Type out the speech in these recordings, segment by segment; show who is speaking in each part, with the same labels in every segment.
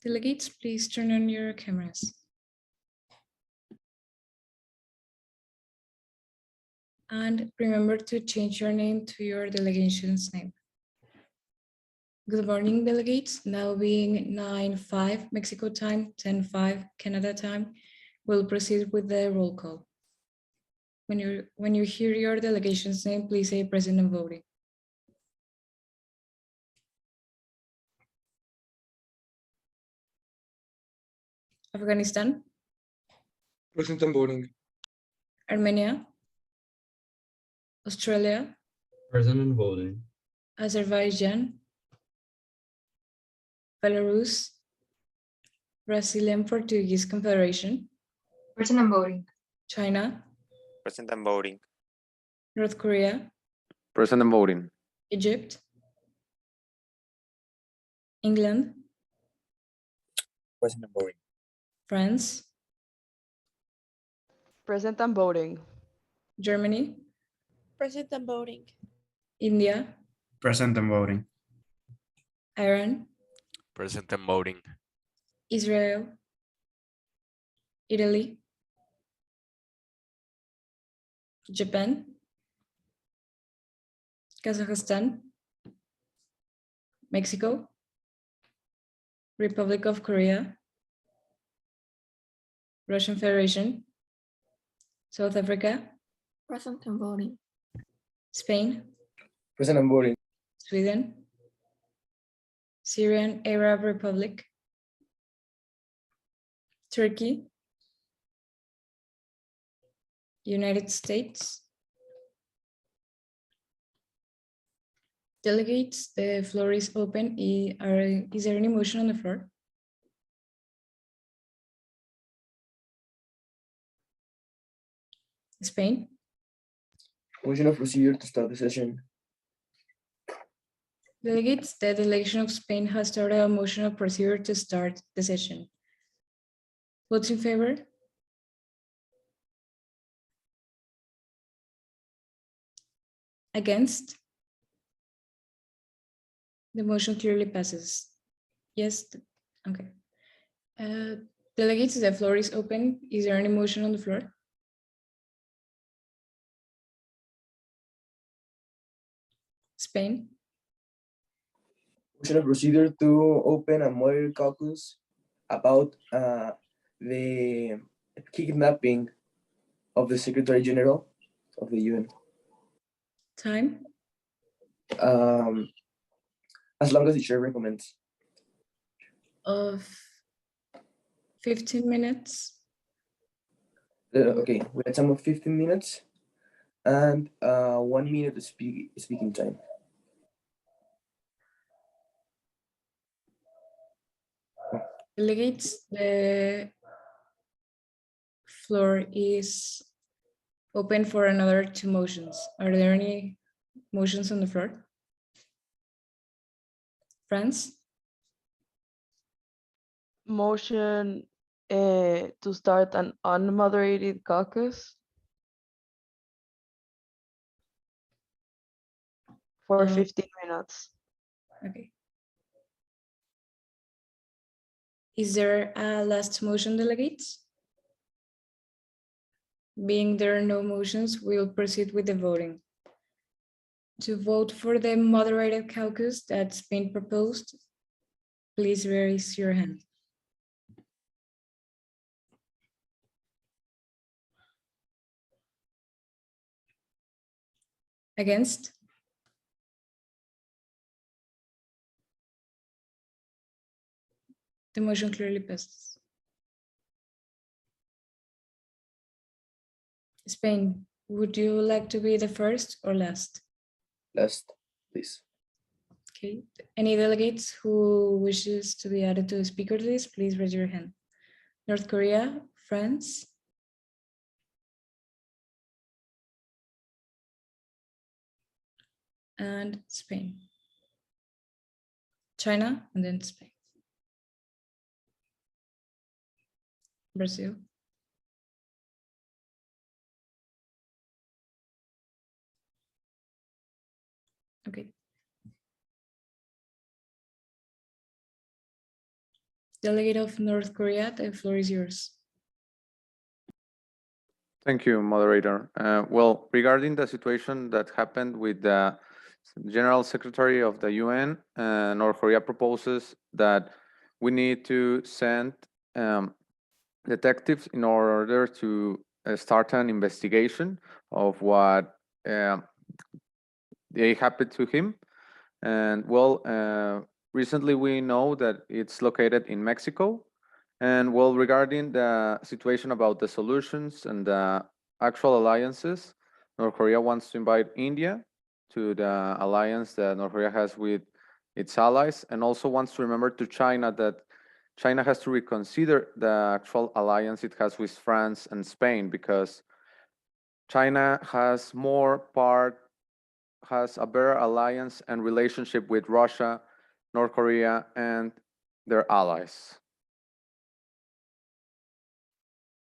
Speaker 1: Delegates, please turn on your cameras. And remember to change your name to your delegation's name. Good morning, delegates. Now being 9:05 Mexico time, 10:05 Canada time, we'll proceed with the roll call. When you hear your delegation's name, please say present and voting. Afghanistan,
Speaker 2: Present and voting.
Speaker 1: Armenia, Australia,
Speaker 3: Present and voting.
Speaker 1: Azerbaijan, Belarus, Brazilian Portuguese Confederation,
Speaker 4: Present and voting.
Speaker 1: China,
Speaker 5: Present and voting.
Speaker 1: North Korea,
Speaker 6: Present and voting.
Speaker 1: Egypt, England,
Speaker 5: Present and voting.
Speaker 1: France,
Speaker 7: Present and voting.
Speaker 1: Germany,
Speaker 8: Present and voting.
Speaker 1: India,
Speaker 2: Present and voting.
Speaker 1: Iran,
Speaker 5: Present and voting.
Speaker 1: Israel, Italy, Japan, Kazakhstan, Mexico, Republic of Korea, Russian Federation, South Africa,
Speaker 8: Present and voting.
Speaker 1: Spain,
Speaker 2: Present and voting.
Speaker 1: Sweden, Syrian Arab Republic, Turkey, United States. Delegates, the floor is open. Is there any motion on the floor? Spain,
Speaker 2: Motion of procedure to start the session.
Speaker 1: delegates, the delegation of Spain has started a motion of procedure to start the session. Votes in favor? Against? The motion clearly passes. Yes, okay. Delegates, the floor is open. Is there any motion on the floor? Spain,
Speaker 2: Motion of procedure to open a moderated caucus about the kidnapping of the Secretary General of the UN.
Speaker 1: time,
Speaker 2: As long as the chair recommends.
Speaker 1: of 15 minutes.
Speaker 2: Okay, we had some of 15 minutes and 1 minute of speaking time.
Speaker 1: Delegates, the floor is open for another 2 motions. Are there any motions on the floor? France,
Speaker 7: Motion to start an unmoderated caucus for 15 minutes.
Speaker 1: okay. Is there a last motion, delegates? Being there are no motions, we'll proceed with the voting. To vote for the moderated caucus that's been proposed, please raise your hand. Against? The motion clearly passes. Spain, would you like to be the first or last?
Speaker 2: Last, please.
Speaker 1: Okay, any delegates who wishes to be added to the speaker list, please raise your hand. North Korea, France, and Spain. China, and then Spain. Brazil. Okay. Delegate of North Korea, the floor is yours.
Speaker 4: Thank you, moderator. Well, regarding the situation that happened with the General Secretary of the UN, North Korea proposes that we need to send detectives in order to start an investigation of what they happened to him. And well, recently we know that it's located in Mexico. And well, regarding the situation about the solutions and the actual alliances, North Korea wants to invite India to the alliance that North Korea has with its allies, and also wants to remember to China that China has to reconsider the actual alliance it has with France and Spain, because China has a better alliance and relationship with Russia, North Korea, and their allies.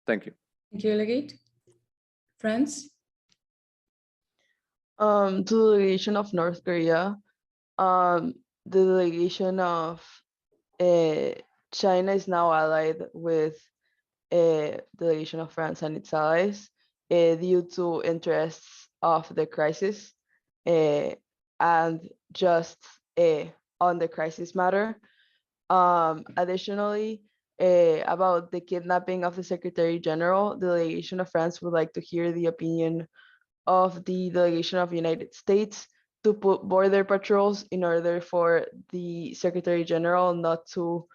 Speaker 4: Thank you.
Speaker 1: Thank you, Delegate. France?
Speaker 7: To the delegation of North Korea, the delegation of China is now allied with delegation of France and its allies due to interests of the crisis, and just on the crisis matter. Additionally, about the kidnapping of the Secretary General, the delegation of France would like to hear the opinion of the delegation of the United States to put border patrols in order for the Secretary General not to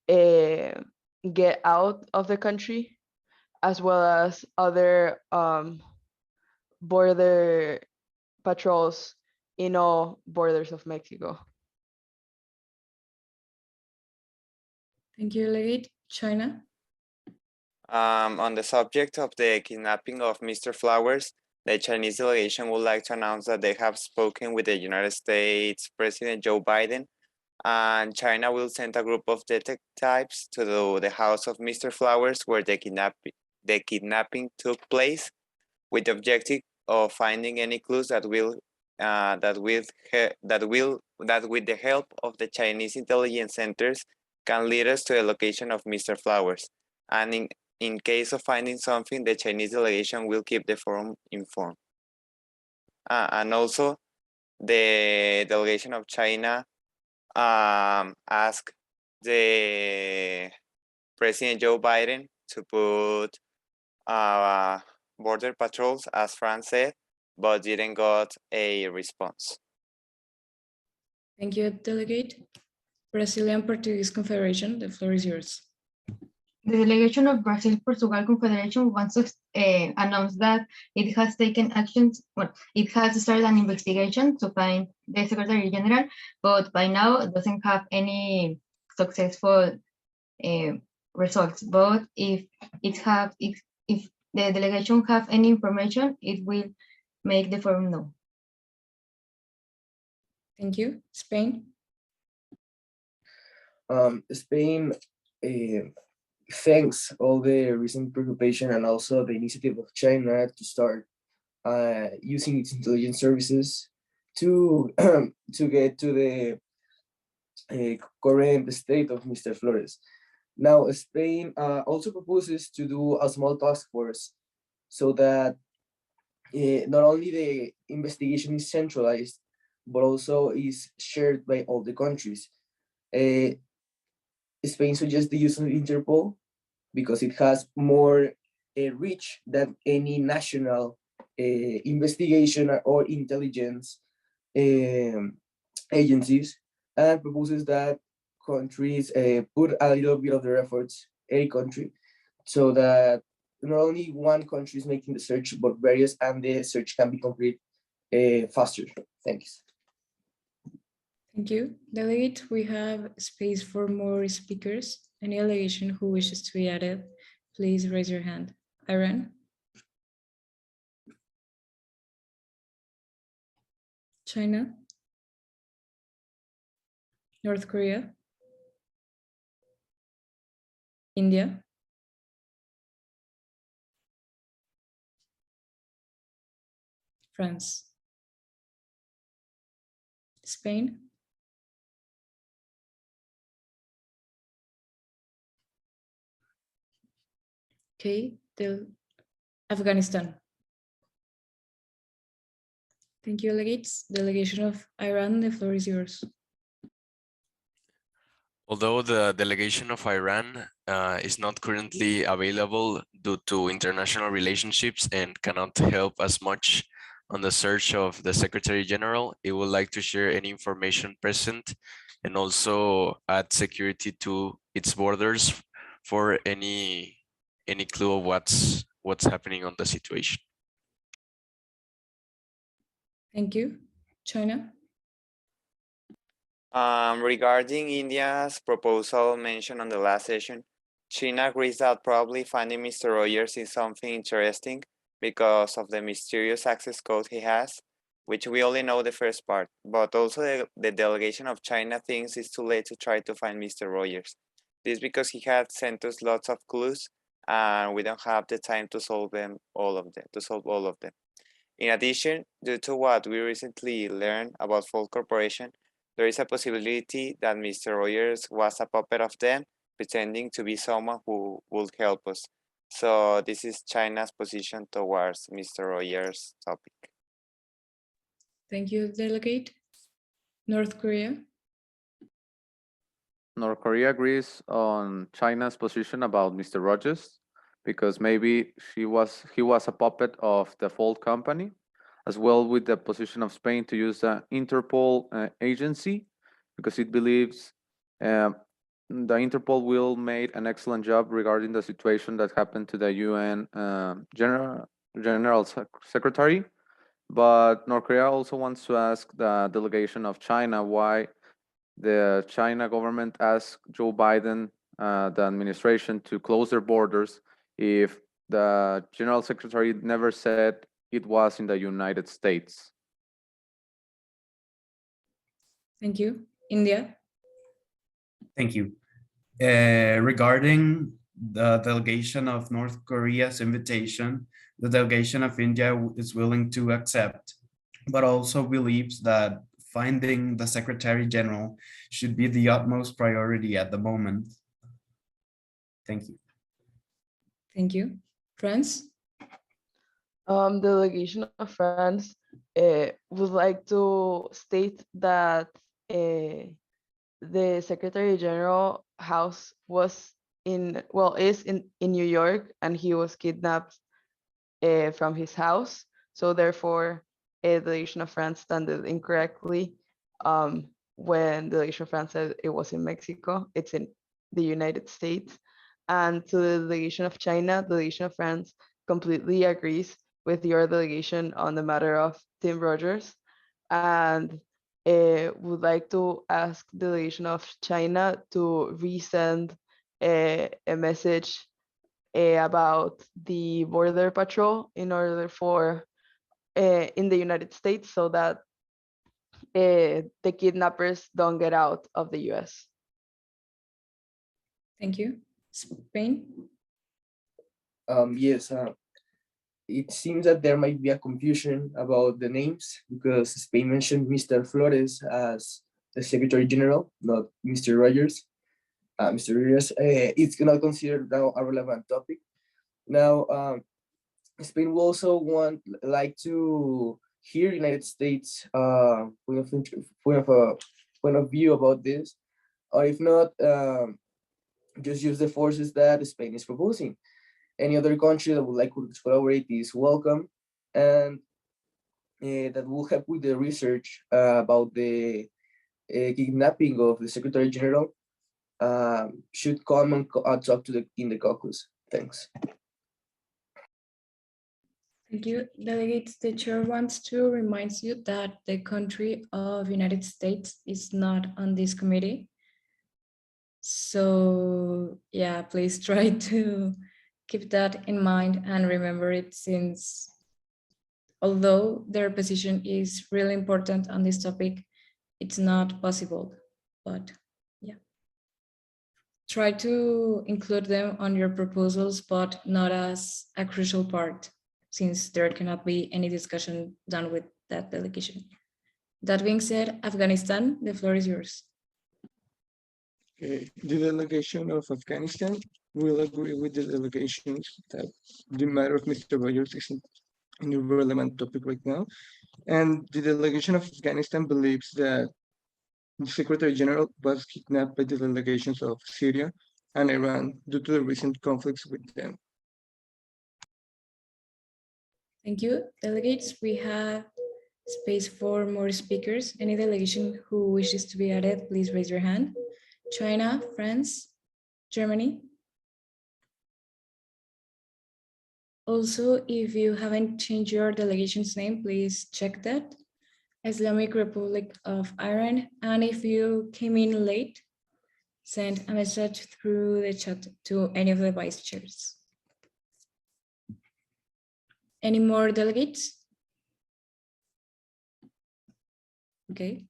Speaker 7: get out of the country, as well as other border patrols in all borders of Mexico.
Speaker 1: Thank you, Delegate. China?
Speaker 5: On the subject of the kidnapping of Mr. Flowers, the Chinese delegation would like to announce that they have spoken with the United States President Joe Biden, and China will send a group of detectives to the house of Mr. Flowers where the kidnapping took place, with the objective of finding any clues that with the help of the Chinese intelligence centers can lead us to the location of Mr. Flowers. And in case of finding something, the Chinese delegation will keep the forum informed. And also, the delegation of China asked the President Joe Biden to put border patrols, as France said, but didn't got a response.
Speaker 1: Thank you, Delegate. Brazilian Portuguese Confederation, the floor is yours.
Speaker 6: The delegation of Brazil-Portugal Confederation wants to announce that it has taken actions. Well, it has started an investigation to find the Secretary General, but by now it doesn't have any successful results. But if the delegation have any information, it will make the forum know.
Speaker 1: Thank you. Spain?
Speaker 2: Spain thanks all the recent preoccupation and also the initiative of China to start using its intelligence services to to get to the current state of Mr. Flores. Now, Spain also proposes to do a small task force so that not only the investigation is centralized, but also is shared by all the countries. Spain suggests the use of Interpol because it has more reach than any national investigation or intelligence agencies, and proposes that countries put a little bit of their efforts, a country, so that not only one country is making the search, but various, and the search can be complete faster. Thanks.
Speaker 1: Thank you. Delegate, we have space for more speakers. Any delegation who wishes to be added, please raise your hand. Iran? China? North Korea? India? France? Spain? Okay, Afghanistan. Thank you, delegates. Delegation of Iran, the floor is yours.
Speaker 9: Although the delegation of Iran is not currently available due to international relationships and cannot help as much on the search of the Secretary General, it would like to share any information present and also add security to its borders for any clue of what's happening on the situation.
Speaker 1: Thank you. China.
Speaker 5: Regarding India's proposal mentioned on the last session, China agrees that probably finding Mr. Rogers is something interesting because of the mysterious access code he has, which we only know the first part, but also the delegation of China thinks it's too late to try to find Mr. Rogers. This because he had sent us lots of clues and we don't have the time to solve all of them. In addition, due to what we recently learned about Fold Corporation, there is a possibility that Mr. Rogers was a puppet of them, pretending to be someone who would help us. So this is China's position towards Mr. Rogers' topic.
Speaker 1: Thank you, delegate. North Korea.
Speaker 4: North Korea agrees on China's position about Mr. Rogers because maybe he was a puppet of the Fold company, as well with the position of Spain to use the Interpol agency, because it believes the Interpol will make an excellent job regarding the situation that happened to the UN General Secretary. But North Korea also wants to ask the delegation of China why the China government asked Joe Biden, the administration, to close their borders if the General Secretary never said it was in the United States.
Speaker 1: Thank you. India.
Speaker 10: Thank you. Regarding the delegation of North Korea's invitation, the delegation of India is willing to accept, but also believes that finding the Secretary General should be the utmost priority at the moment. Thank you.
Speaker 1: Thank you. France.
Speaker 7: Delegation of France would like to state that the Secretary General house is in New York, and he was kidnapped from his house. So therefore, the delegation of France standed incorrectly when the delegation of France said it was in Mexico. It's in the United States. And to the delegation of China, the delegation of France completely agrees with your delegation on the matter of Tim Rogers, and would like to ask the delegation of China to resend a message about the border patrol in order for in the United States, so that the kidnappers don't get out of the US.
Speaker 1: Thank you. Spain.
Speaker 2: Yes, it seems that there might be a confusion about the names because Spain mentioned Mr. Flores as the Secretary General, not Mr. Rogers. Mr. Rogers, it's not considered now a relevant topic. Now, Spain will also like to hear United States point of view about this, or if not, just use the forces that Spain is proposing. Any other country that would like to collaborate is welcome, and that will help with the research about the kidnapping of the Secretary General. Should come and talk to in the caucus. Thanks.
Speaker 1: Thank you. Delegates, the chair wants to remind you that the country of United States is not on this committee. So yeah, please try to keep that in mind and remember it, since although their position is really important on this topic, it's not possible. But yeah, try to include them on your proposals, but not as a crucial part, since there cannot be any discussion done with that delegation. That being said, Afghanistan, the floor is yours.
Speaker 11: The delegation of Afghanistan will agree with the delegations that the matter of Mr. Rogers isn't any relevant topic right now. And the delegation of Afghanistan believes that the Secretary General was kidnapped by the delegations of Syria and Iran due to the recent conflicts with them.
Speaker 1: Thank you. Delegates, we have space for more speakers. Any delegation who wishes to be added, please raise your hand. China, France, Germany. Also, if you haven't changed your delegation's name, please check that. Islamic Republic of Iran. And if you came in late, send a message through the chat to any of the vice chairs. Any more delegates? Okay,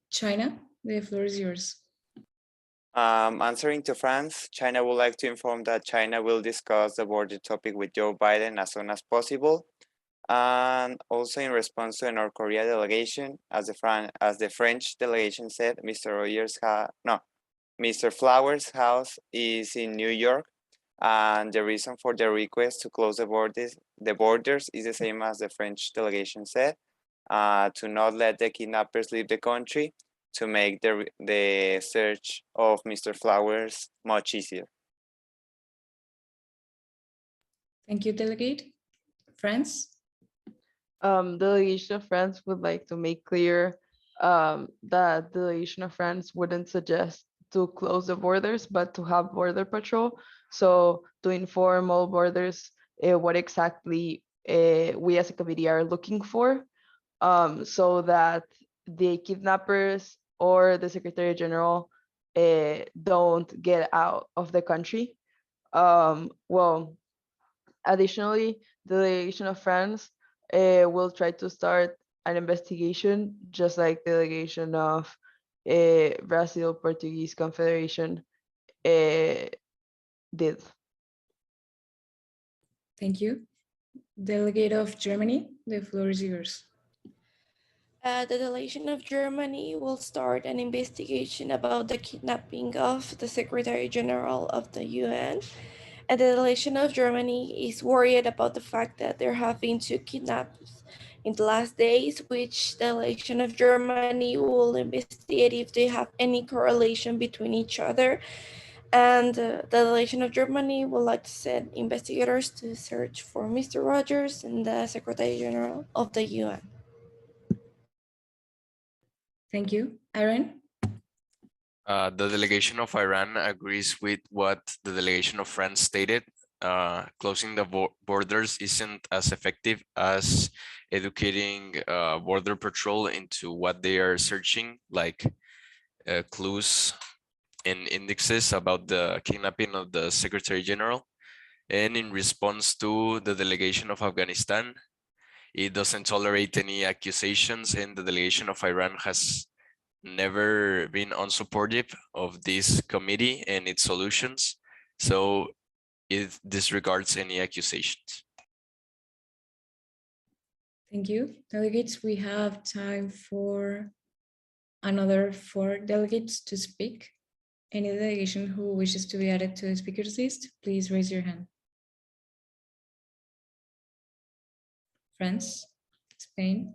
Speaker 1: China, the floor is yours.
Speaker 5: Answering to France, China would like to inform that China will discuss the border topic with Joe Biden as soon as possible. And also in response to the North Korea delegation, as the French delegation said, Mr. Flowers' house is in New York, and the reason for the request to close the borders is the same as the French delegation said, to not let the kidnappers leave the country, to make the search of Mr. Flowers much easier.
Speaker 1: Thank you, delegate. France?
Speaker 7: Delegation of France would like to make clear that delegation of France wouldn't suggest to close the borders, but to have border patrol. So to inform all borders what exactly we as a committee are looking for, so that the kidnappers or the Secretary General don't get out of the country. Well, additionally, the delegation of France will try to start an investigation, just like the delegation of Brazil Portuguese Confederation did.
Speaker 1: Thank you. Delegate of Germany, the floor is yours.
Speaker 8: The delegation of Germany will start an investigation about the kidnapping of the Secretary General of the UN. And the delegation of Germany is worried about the fact that there have been 2 kidnaps in the last days, which the delegation of Germany will investigate if they have any correlation between each other. And the delegation of Germany would like to send investigators to search for Mr. Rogers and the Secretary General of the UN.
Speaker 1: Thank you. Aaron?
Speaker 9: The delegation of Iran agrees with what the delegation of France stated. Closing the borders isn't as effective as educating border patrol into what they are searching, like clues and indexes about the kidnapping of the Secretary General. And in response to the delegation of Afghanistan, it doesn't tolerate any accusations, and the delegation of Iran has never been unsupportive of this committee and its solutions, so it disregards any accusations.
Speaker 1: Thank you. Delegates, we have time for another 4 delegates to speak. Any delegation who wishes to be added to the speakers list, please raise your hand. France, Spain.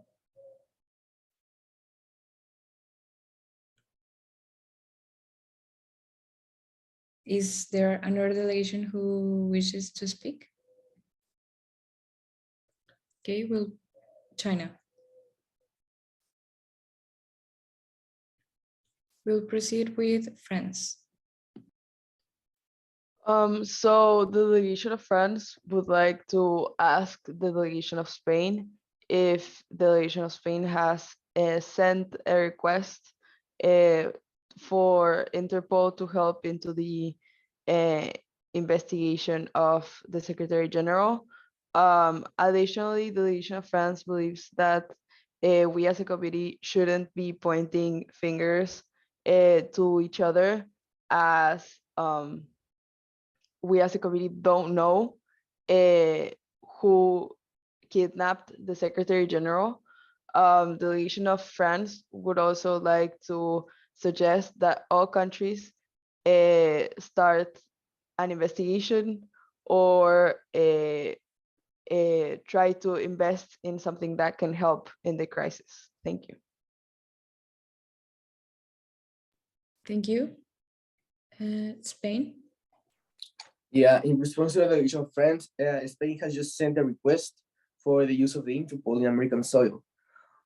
Speaker 1: Is there another delegation who wishes to speak? Okay, well, China. We'll proceed with France.
Speaker 7: So the delegation of France would like to ask the delegation of Spain if the delegation of Spain has sent a request for Interpol to help into the investigation of the Secretary General. Additionally, the delegation of France believes that we as a committee shouldn't be pointing fingers to each other, as we as a committee don't know who kidnapped the Secretary General. The delegation of France would also like to suggest that all countries start an investigation or try to invest in something that can help in the crisis. Thank you.
Speaker 1: Thank you. Spain.
Speaker 2: Yeah, in response to the delegation of France, Spain has just sent a request for the use of the Interpol in American soil.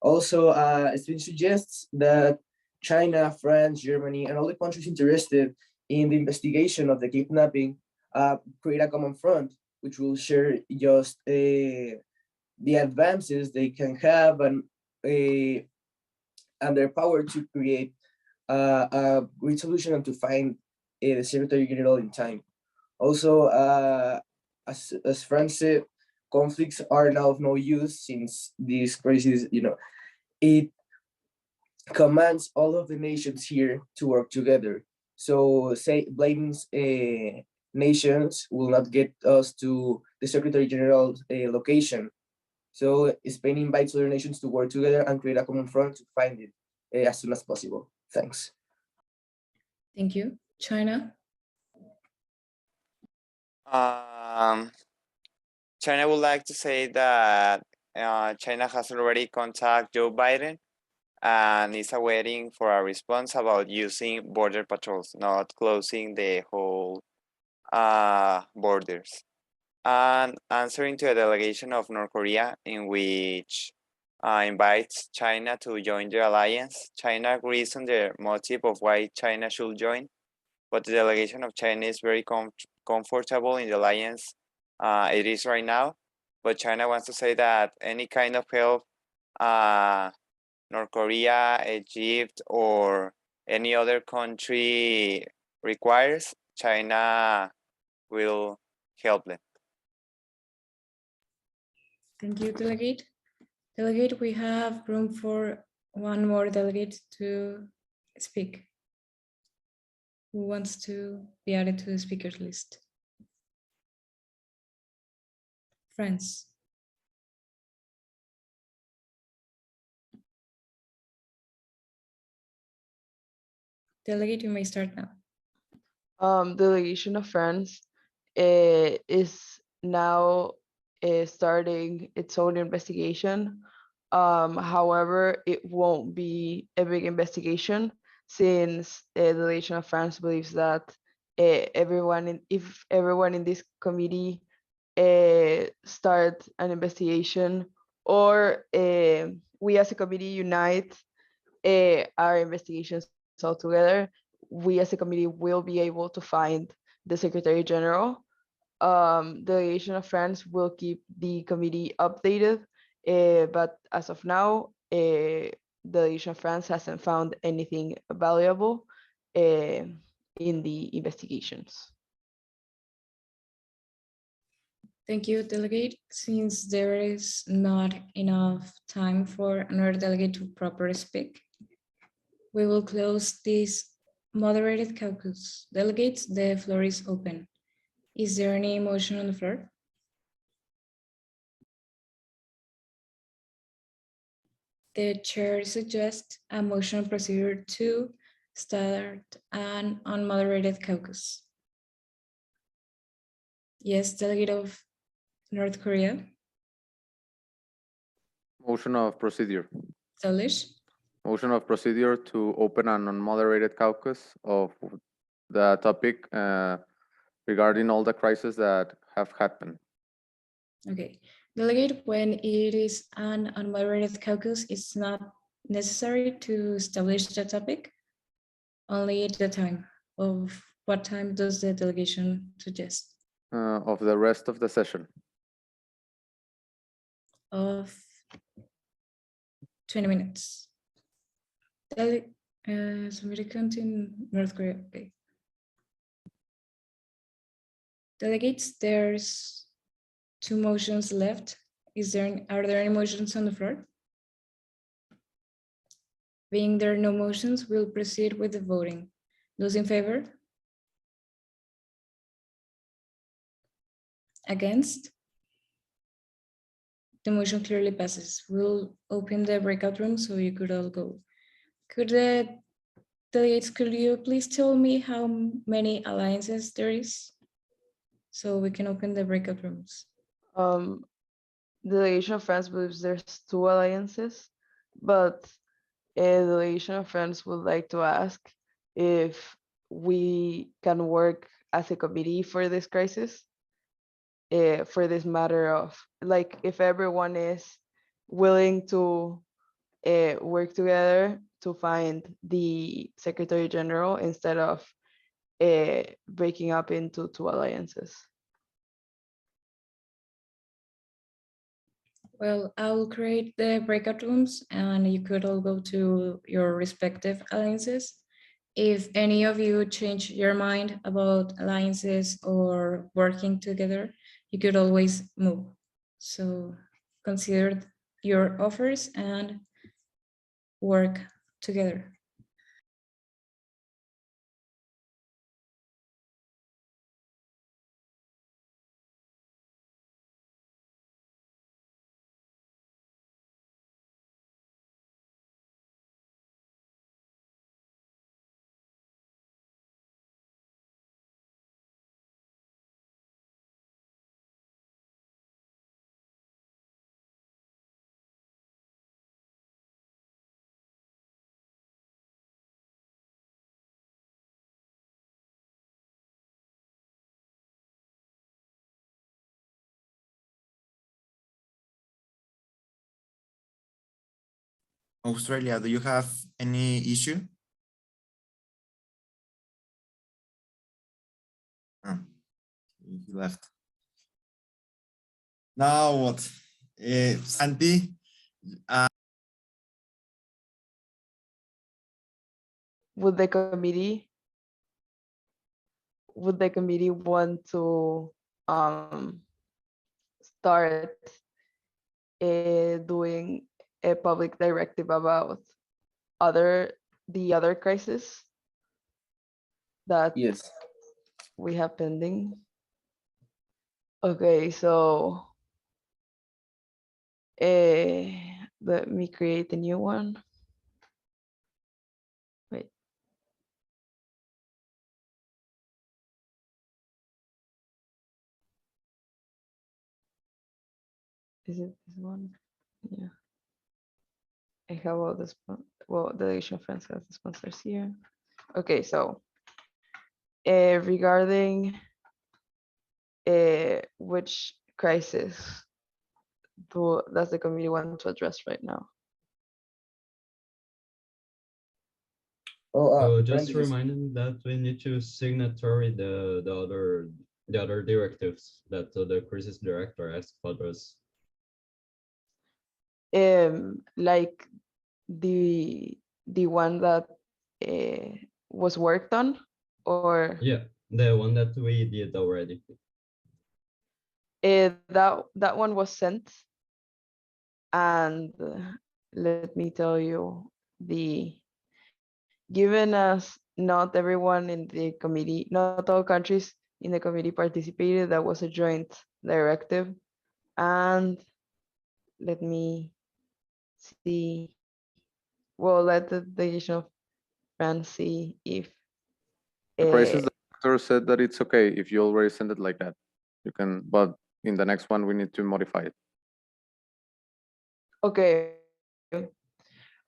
Speaker 2: Also, Spain suggests that China, France, Germany, and all the countries interested in the investigation of the kidnapping create a common front, which will share just the advances they can have and their power to create a great solution and to find the Secretary General in time. Also, as Franz said, conflicts are now of no use since this crisis, it commands all of the nations here to work together. So blaming nations will not get us to the Secretary General's location. So Spain invites other nations to work together and create a common front to find it as soon as possible. Thanks.
Speaker 1: Thank you. China.
Speaker 5: China would like to say that China has already contacted Joe Biden and is awaiting for a response about using border patrols, not closing the whole borders. And answering to a delegation of North Korea in which invites China to join the alliance. China agrees on the motive of why China should join, but the delegation of China is very comfortable in the alliance it is right now. But China wants to say that any kind of help North Korea, Egypt, or any other country requires, China will help them.
Speaker 1: Thank you, delegate. Delegate, we have room for one more delegate to speak. Who wants to be added to the speakers list? France. Delegate, you may start now.
Speaker 7: Delegation of France is now starting its own investigation. However, it won't be a big investigation since the delegation of France believes that if everyone in this committee start an investigation, or we as a committee unite our investigations all together, we as a committee will be able to find the Secretary General. Delegation of France will keep the committee updated, but as of now, Delegation of France hasn't found anything valuable in the investigations.
Speaker 1: Thank you, delegate. Since there is not enough time for another delegate to properly speak, we will close this moderated caucus. Delegates, the floor is open. Is there any motion on the floor? The chair suggests a motion procedure to start an unmoderated caucus. Yes, delegate of North Korea.
Speaker 4: Motion of procedure.
Speaker 1: Delish.
Speaker 4: Motion of procedure to open an unmoderated caucus of the topic regarding all the crises that have happened.
Speaker 1: Okay. Delegate, when it is an unmoderated caucus, it's not necessary to establish the topic, only at the time. Of what time does the delegation suggest?
Speaker 4: Of the rest of the session.
Speaker 1: Of 20 minutes. Somebody count in North Korea. Okay. Delegates, there's 2 motions left. Are there any motions on the floor? Being there are no motions, we'll proceed with the voting. Those in favor? Against? The motion clearly passes. We'll open the breakout room so you could all go. Could the delegates, could you please tell me how many alliances there is? so we can open the breakout rooms.
Speaker 7: The delegation of France believes there's 2 alliances, but a delegation of France would like to ask if we can work as a committee for this crisis, for this matter of, like, if everyone is willing to work together to find the Secretary General instead of breaking up into 2 alliances.
Speaker 1: Well, I'll create the breakout rooms and you could all go to your respective alliances. If any of you change your mind about alliances or working together, you could always move. So consider your offers and work together.
Speaker 12: Australia, do you have any issue? Oh, he left. Now what? Santi,
Speaker 7: Would the committee want to start doing a public directive about the other crisis that
Speaker 2: Yes.
Speaker 7: we have pending? Okay, so let me create a new one. Wait. Is it this one? Yeah. I have all this, well, delegation of France has the sponsors here. Okay, so regarding which crisis does the committee want to address right now?
Speaker 2: Oh,
Speaker 3: So just
Speaker 2: Brandy,
Speaker 3: reminding that we need to signatory the other directives that the crisis director asked for us.
Speaker 7: Like the one that was worked on, or
Speaker 3: Yeah, the one that we did already.
Speaker 7: that one was sent, and let me tell you, given as not everyone in the committee, not all countries in the committee participated, that was a joint directive. And let me see, well, let the delegation of France see if
Speaker 4: The crisis director said that it's okay if you already send it like that. You can, but in the next one, we need to modify it.
Speaker 7: okay.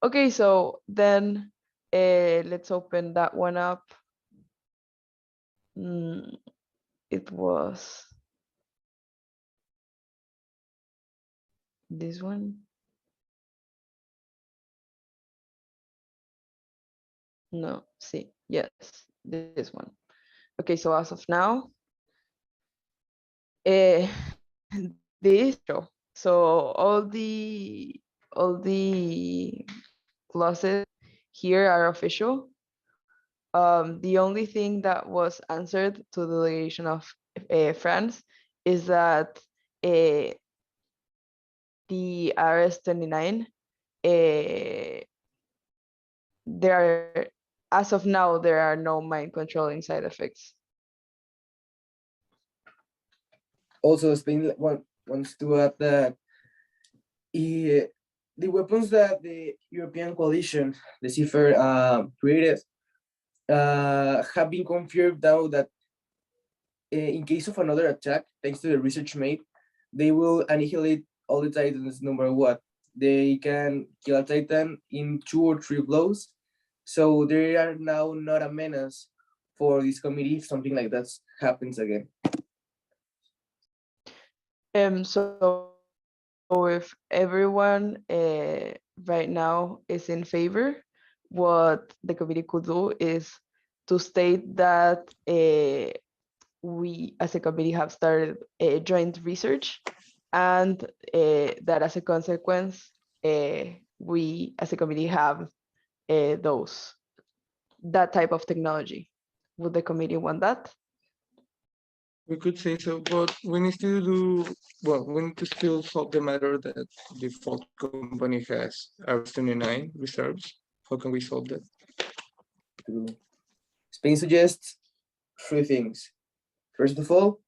Speaker 7: Okay, so then let's open that one up. It was this one. No, see, yes, this one. Okay, so as of now, this show. So all the clauses here are official. The only thing that was answered to the delegation of France is that the RS-29, as of now, there are no mind controlling side effects.
Speaker 2: also Spain wants to add that the weapons that the European coalition, the CIFER, created, have been confirmed now that in case of another attack, thanks to the research made, they will annihilate all the titans no matter what. They can kill a titan in 2 or 3 blows. So they are now not a menace for this committee if something like that happens again.
Speaker 7: So if everyone right now is in favor, what the committee could do is to state that we as a committee have started a joint research, and that as a consequence, we as a committee have that type of technology. Would the committee want that?
Speaker 11: We could say so, but we need to do, well, we need to still solve the matter that the fault company has RS-29 reserves. How can we solve that?
Speaker 2: True. Spain suggests 3 things. First of all,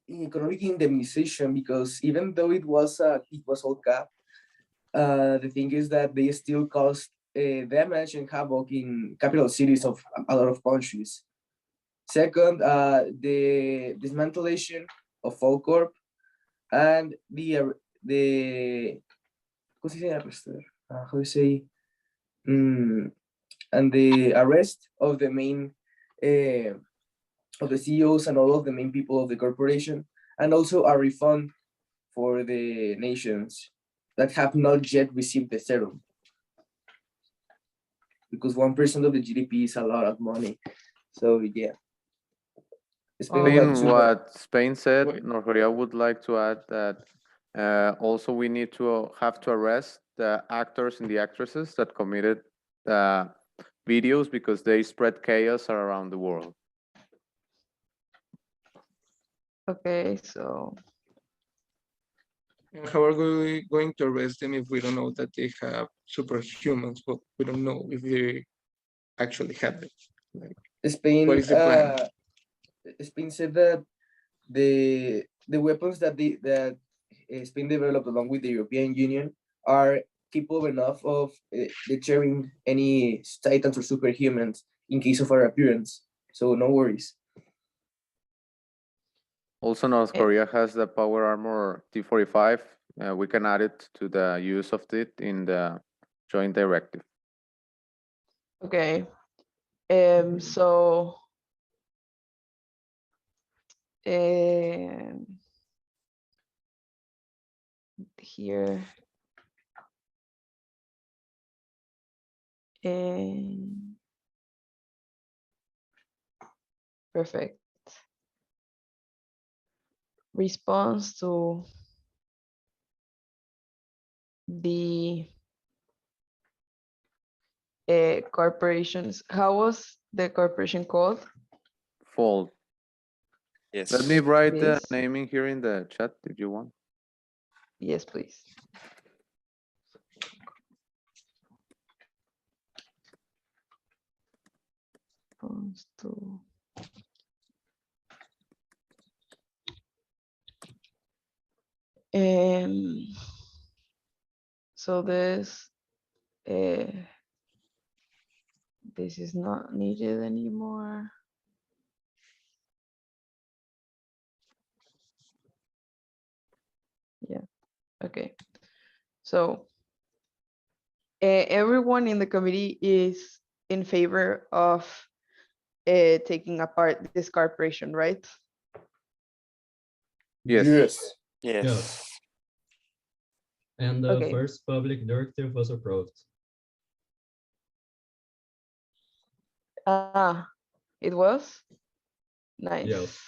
Speaker 2: economic indemnization, because even though it was all cap, the thing is that they still caused damage and havoc in capital cities of a lot of countries. Second, the dismantlation of Falcorp and how do you say, and the arrest of the main of the CEOs and all of the main people of the corporation, and also a refund for the nations that have not yet received the serum. Because 1% of the GDP is a lot of money. So yeah.
Speaker 4: What Spain said,
Speaker 11: Wait.
Speaker 4: Norcorea would like to add that also we need to have to arrest the actors and the actresses that committed videos because they spread chaos around the world.
Speaker 7: Okay, so
Speaker 11: And how are we going to arrest them if we don't know that they have superhumans, but we don't know if they actually have it? Like,
Speaker 2: Spain,
Speaker 11: what is the plan?
Speaker 2: Spain said that the weapons that Spain developed along with the European Union are capable enough of deterring any titans or superhumans in case of our appearance. So no worries.
Speaker 4: Also, North Korea has the Power Armor T-45. We can add it to the use of it in the joint directive.
Speaker 7: okay. So here perfect. Response to the corporations. How was the corporation called?
Speaker 4: Fold.
Speaker 5: Yes.
Speaker 4: Let me write the
Speaker 7: Please.
Speaker 4: naming here in the chat if you want.
Speaker 7: Yes, please. Response to so this is not needed anymore. Yeah, okay. So everyone in the committee is in favor of taking apart this corporation, right?
Speaker 4: Yes.
Speaker 5: Yes.
Speaker 3: And the
Speaker 7: Okay.
Speaker 3: first public directive was approved.
Speaker 7: It was nice.
Speaker 3: Yes.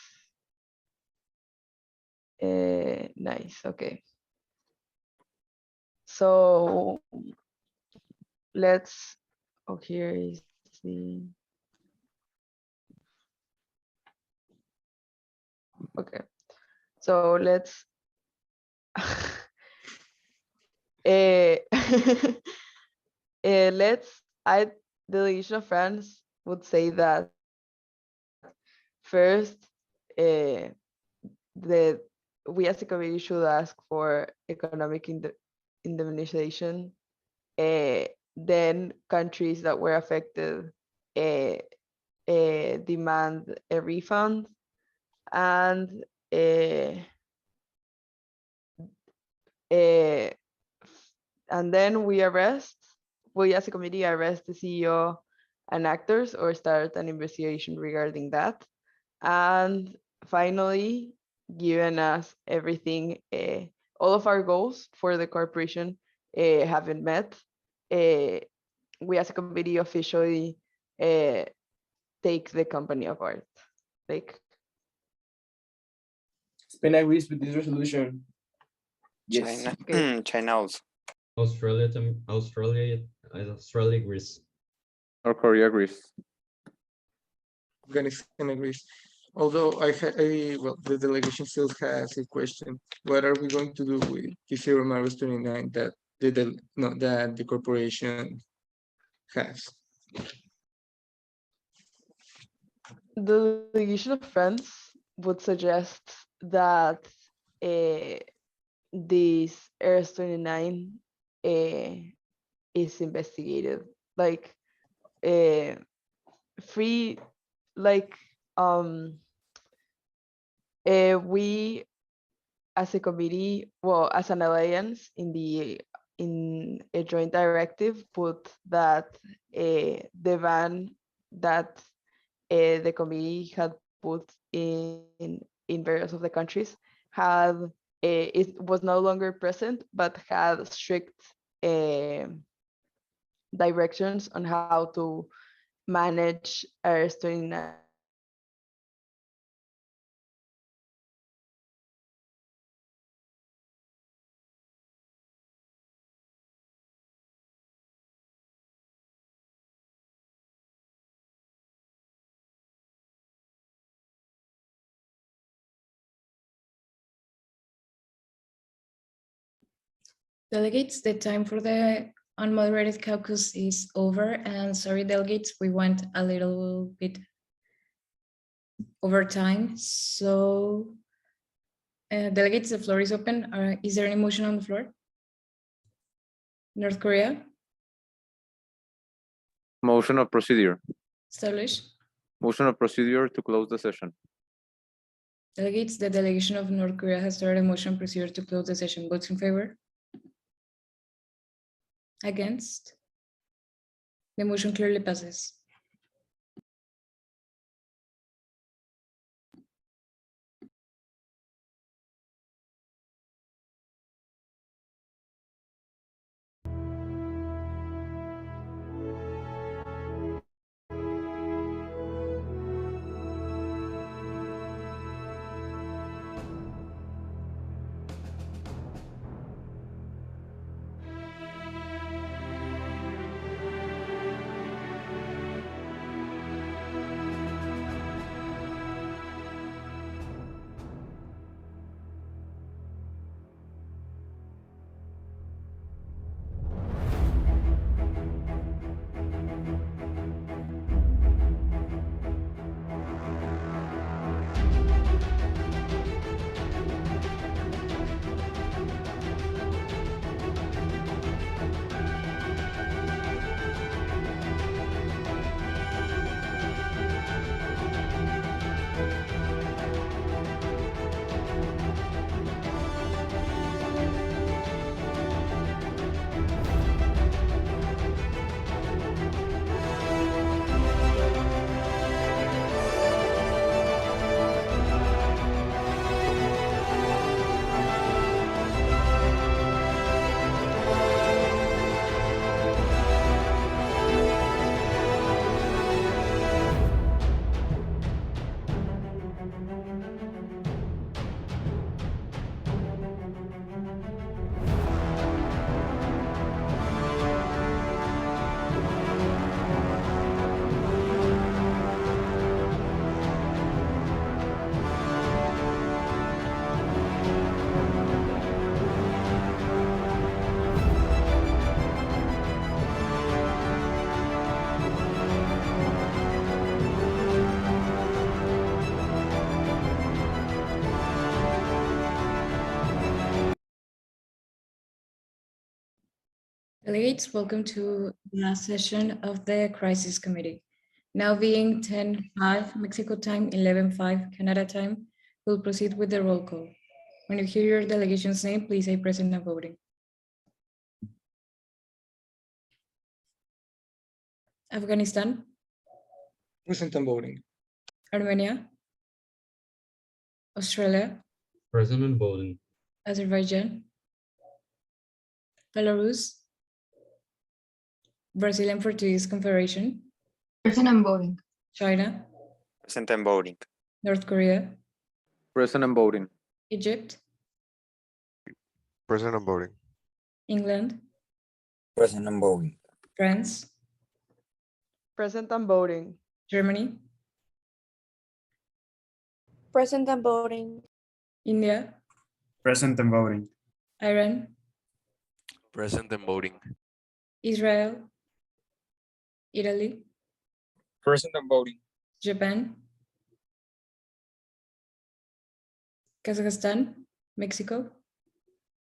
Speaker 7: Nice. Okay. So let's. Oh, here is the. Okay. So let's. Let's. The delegation of France would say that first, we as a committee should ask for economic indemnization. Then countries that were affected demand a refund, and then we as a committee arrest the CEO and actors or start an investigation regarding that. And finally, given us everything, all of our goals for the corporation have been met, we as a committee officially take the company apart. Like,
Speaker 2: Spain agrees with this resolution. Yes.
Speaker 5: China,
Speaker 7: Okay.
Speaker 5: China also.
Speaker 3: Australia agrees.
Speaker 4: North Korea agrees.
Speaker 11: Afghanistan agrees. Although well, the delegation still has a question. What are we going to do with K0 Maros 29 that the corporation has?
Speaker 7: The delegation of France would suggest that this Earth 29 is investigated, like free, like we as a committee, well, as an alliance in a joint directive, put that the ban that the committee had put in various of the countries it was no longer present, but had strict directions on how to manage our student.
Speaker 1: Delegates, the time for the unmoderated caucus is over, and sorry, delegates, we went a little bit over time. So, delegates, the floor is open. Is there any motion on the floor? North Korea,
Speaker 4: Motion of procedure.
Speaker 1: establish.
Speaker 4: Motion of procedure to close the session.
Speaker 1: Delegates, the delegation of North Korea has started a motion procedure to close the session. Votes in favor? Against? The motion clearly passes. Delegates, welcome to the last session of the Crisis Committee. Now being 10:05 Mexico time, 11:05 Canada time, we'll proceed with the roll call. When you hear your delegation's name, please say present and voting. Afghanistan,
Speaker 11: Present and voting.
Speaker 1: Armenia, Australia,
Speaker 3: Present and voting.
Speaker 1: Azerbaijan, Belarus, Brazilian Portuguese Confederation,
Speaker 6: Present and voting.
Speaker 1: China,
Speaker 5: Present and voting.
Speaker 1: North Korea,
Speaker 4: Present and voting.
Speaker 1: Egypt,
Speaker 13: Present and voting.
Speaker 1: England,
Speaker 14: Present and voting.
Speaker 1: France,
Speaker 7: Present and voting.
Speaker 1: Germany,
Speaker 8: Present and voting.
Speaker 1: India,
Speaker 10: Present and voting.
Speaker 1: Iran,
Speaker 9: Present and voting.
Speaker 1: Israel, Italy,
Speaker 14: Present and voting.
Speaker 1: Japan, Kazakhstan, Mexico,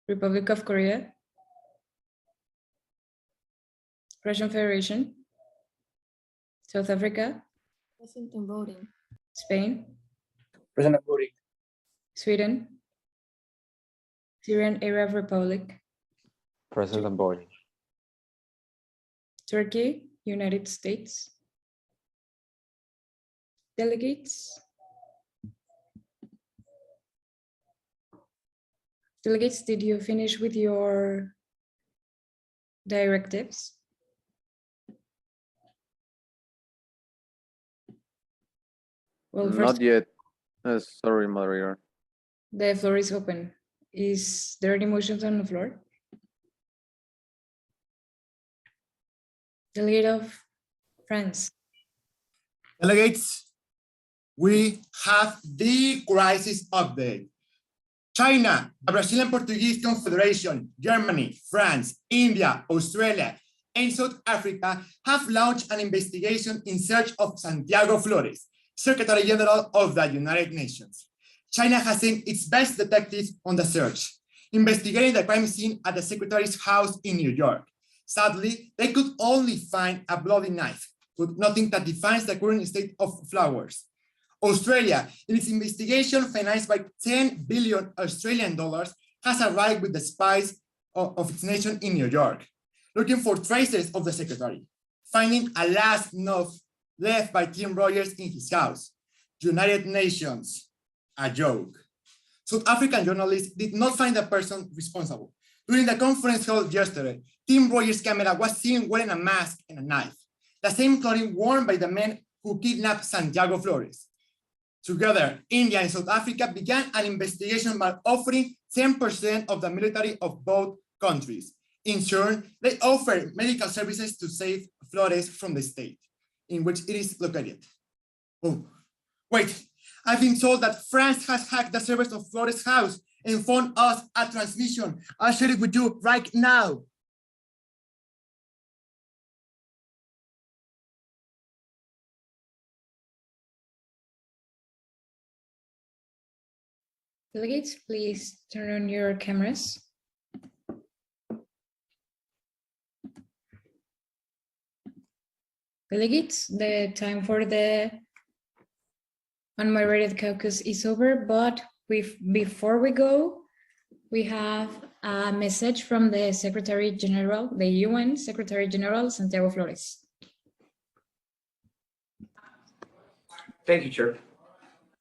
Speaker 1: Republic of Korea, Russian Federation, South Africa,
Speaker 8: Present and voting.
Speaker 1: Spain,
Speaker 2: Present and voting.
Speaker 1: Sweden, Syrian Arab Republic,
Speaker 13: Present and voting.
Speaker 1: Turkey, United States. Delegates. Delegates, did you finish with your directives? Well, first,
Speaker 4: Not yet. Sorry, moderator.
Speaker 1: the floor is open. Is there any motions on the floor? Delegate of France.
Speaker 12: Delegates, we have the crisis update. China, the Brazilian Portuguese Confederation, Germany, France, India, Australia, and South Africa have launched an investigation in search of Santiago Flores, Secretary General of the United Nations. China has sent its best detectives on the search, investigating the crime scene at the Secretary's house in New York. Sadly, they could only find a bloody knife, but nothing that defines the current state of Flowers. Australia, in its investigation financed by 10 billion Australian dollars, has arrived with the spies of its nation in New York, looking for traces of the secretary, finding a last note left by Tim Rogers in his house. United Nations, a joke. South African journalists did not find the person responsible. During the conference held yesterday, Tim Rogers' camera was seen wearing a mask and a knife, the same clothing worn by the men who kidnapped Santiago Flores. Together, India and South Africa began an investigation by offering 10% of the military of both countries. In turn, they offered medical services to save Flores from the state in which it is located. Oh, wait, I've been told that France has hacked the servers of Flores' house and found us a transmission. I'll share it with you right now.
Speaker 1: Delegates, please turn on your cameras. Delegates, the time for the unmoderated caucus is over, but before we go, we have a message from the Secretary General, the UN Secretary General, Santiago Flores.
Speaker 15: Thank you, Chair.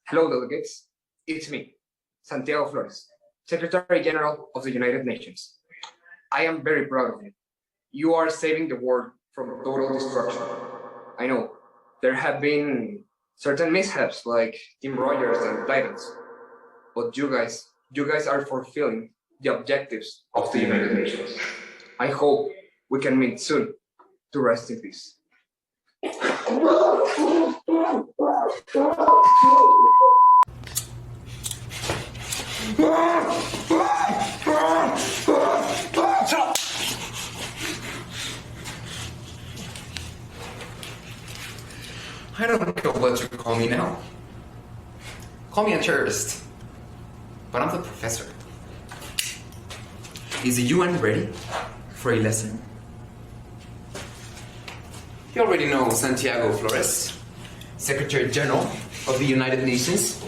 Speaker 15: Hello, delegates. It's me, Santiago Flores, Secretary General of the United Nations. I am very proud of you. You are saving the world from total destruction. I know there have been certain mishaps like Tim Rogers and Titans, but you guys are fulfilling the objectives of the United Nations. I hope we can meet soon to rest in peace.
Speaker 16: I don't know what you call me now. Call me a terrorist, but I'm the professor. Is the UN ready for a lesson? You already know Santiago Flores. Secretary General of the United Nations.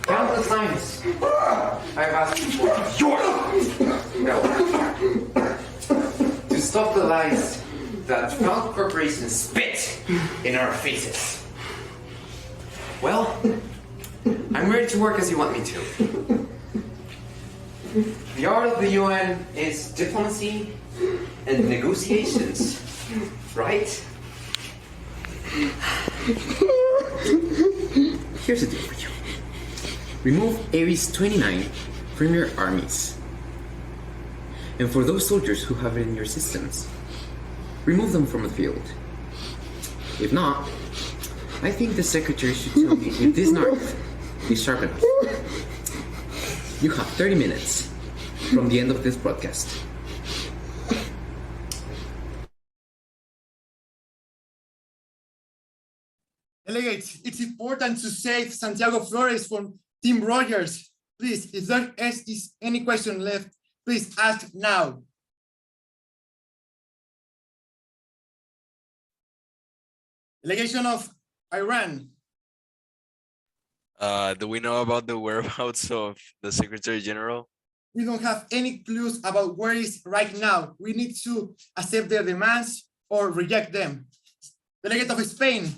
Speaker 16: Countless times I've asked your help to stop the lies that Trump corporations spit in our faces. Well, I'm ready to work as you want me to. The art of the UN is diplomacy and negotiations, right? Here's the deal for you. Remove Ares 29 from your armies. And for those soldiers who have it in your systems, remove them from the field. If not, I think the secretary should tell me if this knife is sharp enough. You have 30 minutes from the end of this broadcast.
Speaker 12: Delegates, it's important to save Santiago Flores from Team Rogers. Please, if there is any question left, please ask now. Delegation of Iran.
Speaker 9: Do we know about the whereabouts of the Secretary General?
Speaker 12: We don't have any clues about where is right now. We need to accept their demands or reject them. Delegate of Spain.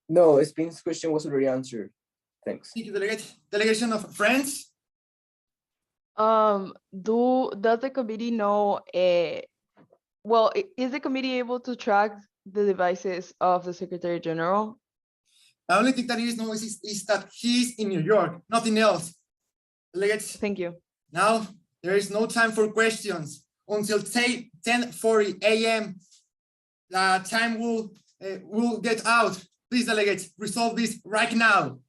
Speaker 2: No, Spain's question was already answered. Thanks.
Speaker 12: Thank you, Delegate. Delegation of France.
Speaker 7: Does the committee know, is the committee able to track the devices of the Secretary General?
Speaker 12: The only thing that is known is that he's in New York, nothing else. Delegates.
Speaker 7: Thank you.
Speaker 12: Now, there is no time for questions. Until 10:40 a.m., the time will get out. Please, delegates, resolve this right now.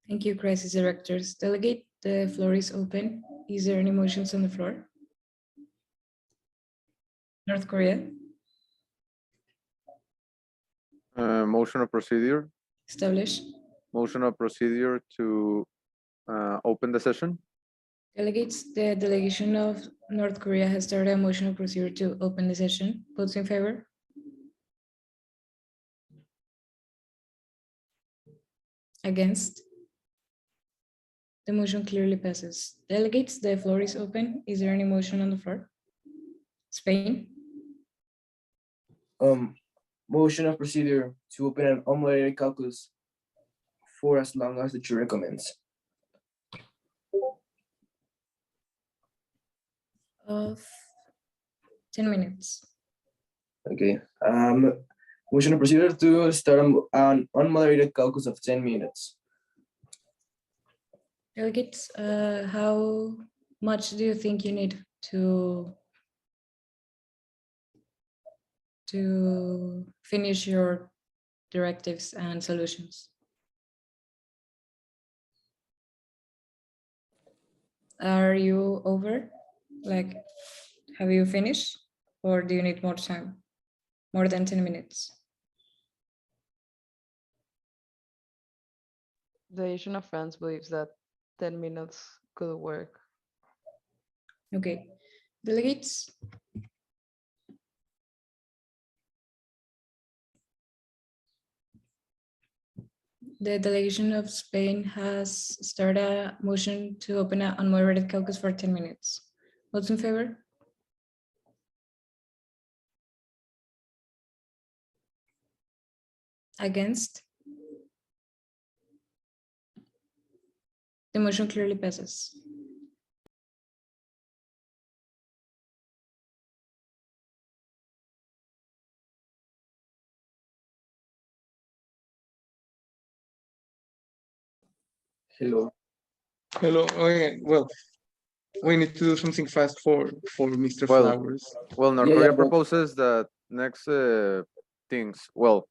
Speaker 1: Thank you, crisis directors. Delegate, the floor is open. Is there any motions on the floor? North Korea,
Speaker 4: Motion of procedure.
Speaker 1: established.
Speaker 4: Motion of procedure to open the session.
Speaker 1: Delegates, the delegation of North Korea has started a motion of procedure to open the session. Votes in favor? Against? The motion clearly passes. Delegates, the floor is open. Is there any motion on the floor? Spain?
Speaker 2: Motion of procedure to open an unmoderated caucus for as long as the chair recommends.
Speaker 1: Of 10 minutes.
Speaker 2: Okay. Motion of procedure to start an unmoderated caucus of 10 minutes.
Speaker 1: Delegates, how much do you think you need to finish your directives and solutions? Are you over? Like, have you finished, or do you need more time? More than 10 minutes?
Speaker 7: The Asian of France believes that 10 minutes could work.
Speaker 1: Okay, delegates. The delegation of Spain has started a motion to open an unmoderated caucus for 10 minutes. Votes in favor? Against? The motion clearly passes.
Speaker 2: Hello.
Speaker 11: Hello. Okay. Well, we need to do something fast for Mr.
Speaker 4: Well,
Speaker 11: Flowers.
Speaker 4: Well, North
Speaker 2: Yeah,
Speaker 4: Korea
Speaker 2: yeah, but-
Speaker 4: proposes that next things. Well,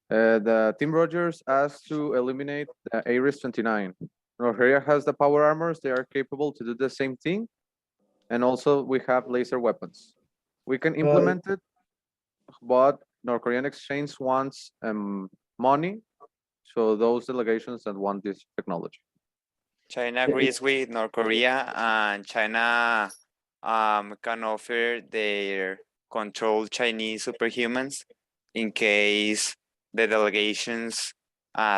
Speaker 4: the Team Rogers asked to eliminate the Ares 29. North Korea has the power armors. They are capable to do the same thing. And also we have laser weapons. We can implement it, but North Korean exchange wants money. So those delegations that want this technology.
Speaker 5: China agrees with North Korea, and China can offer their controlled Chinese superhumans in case the delegations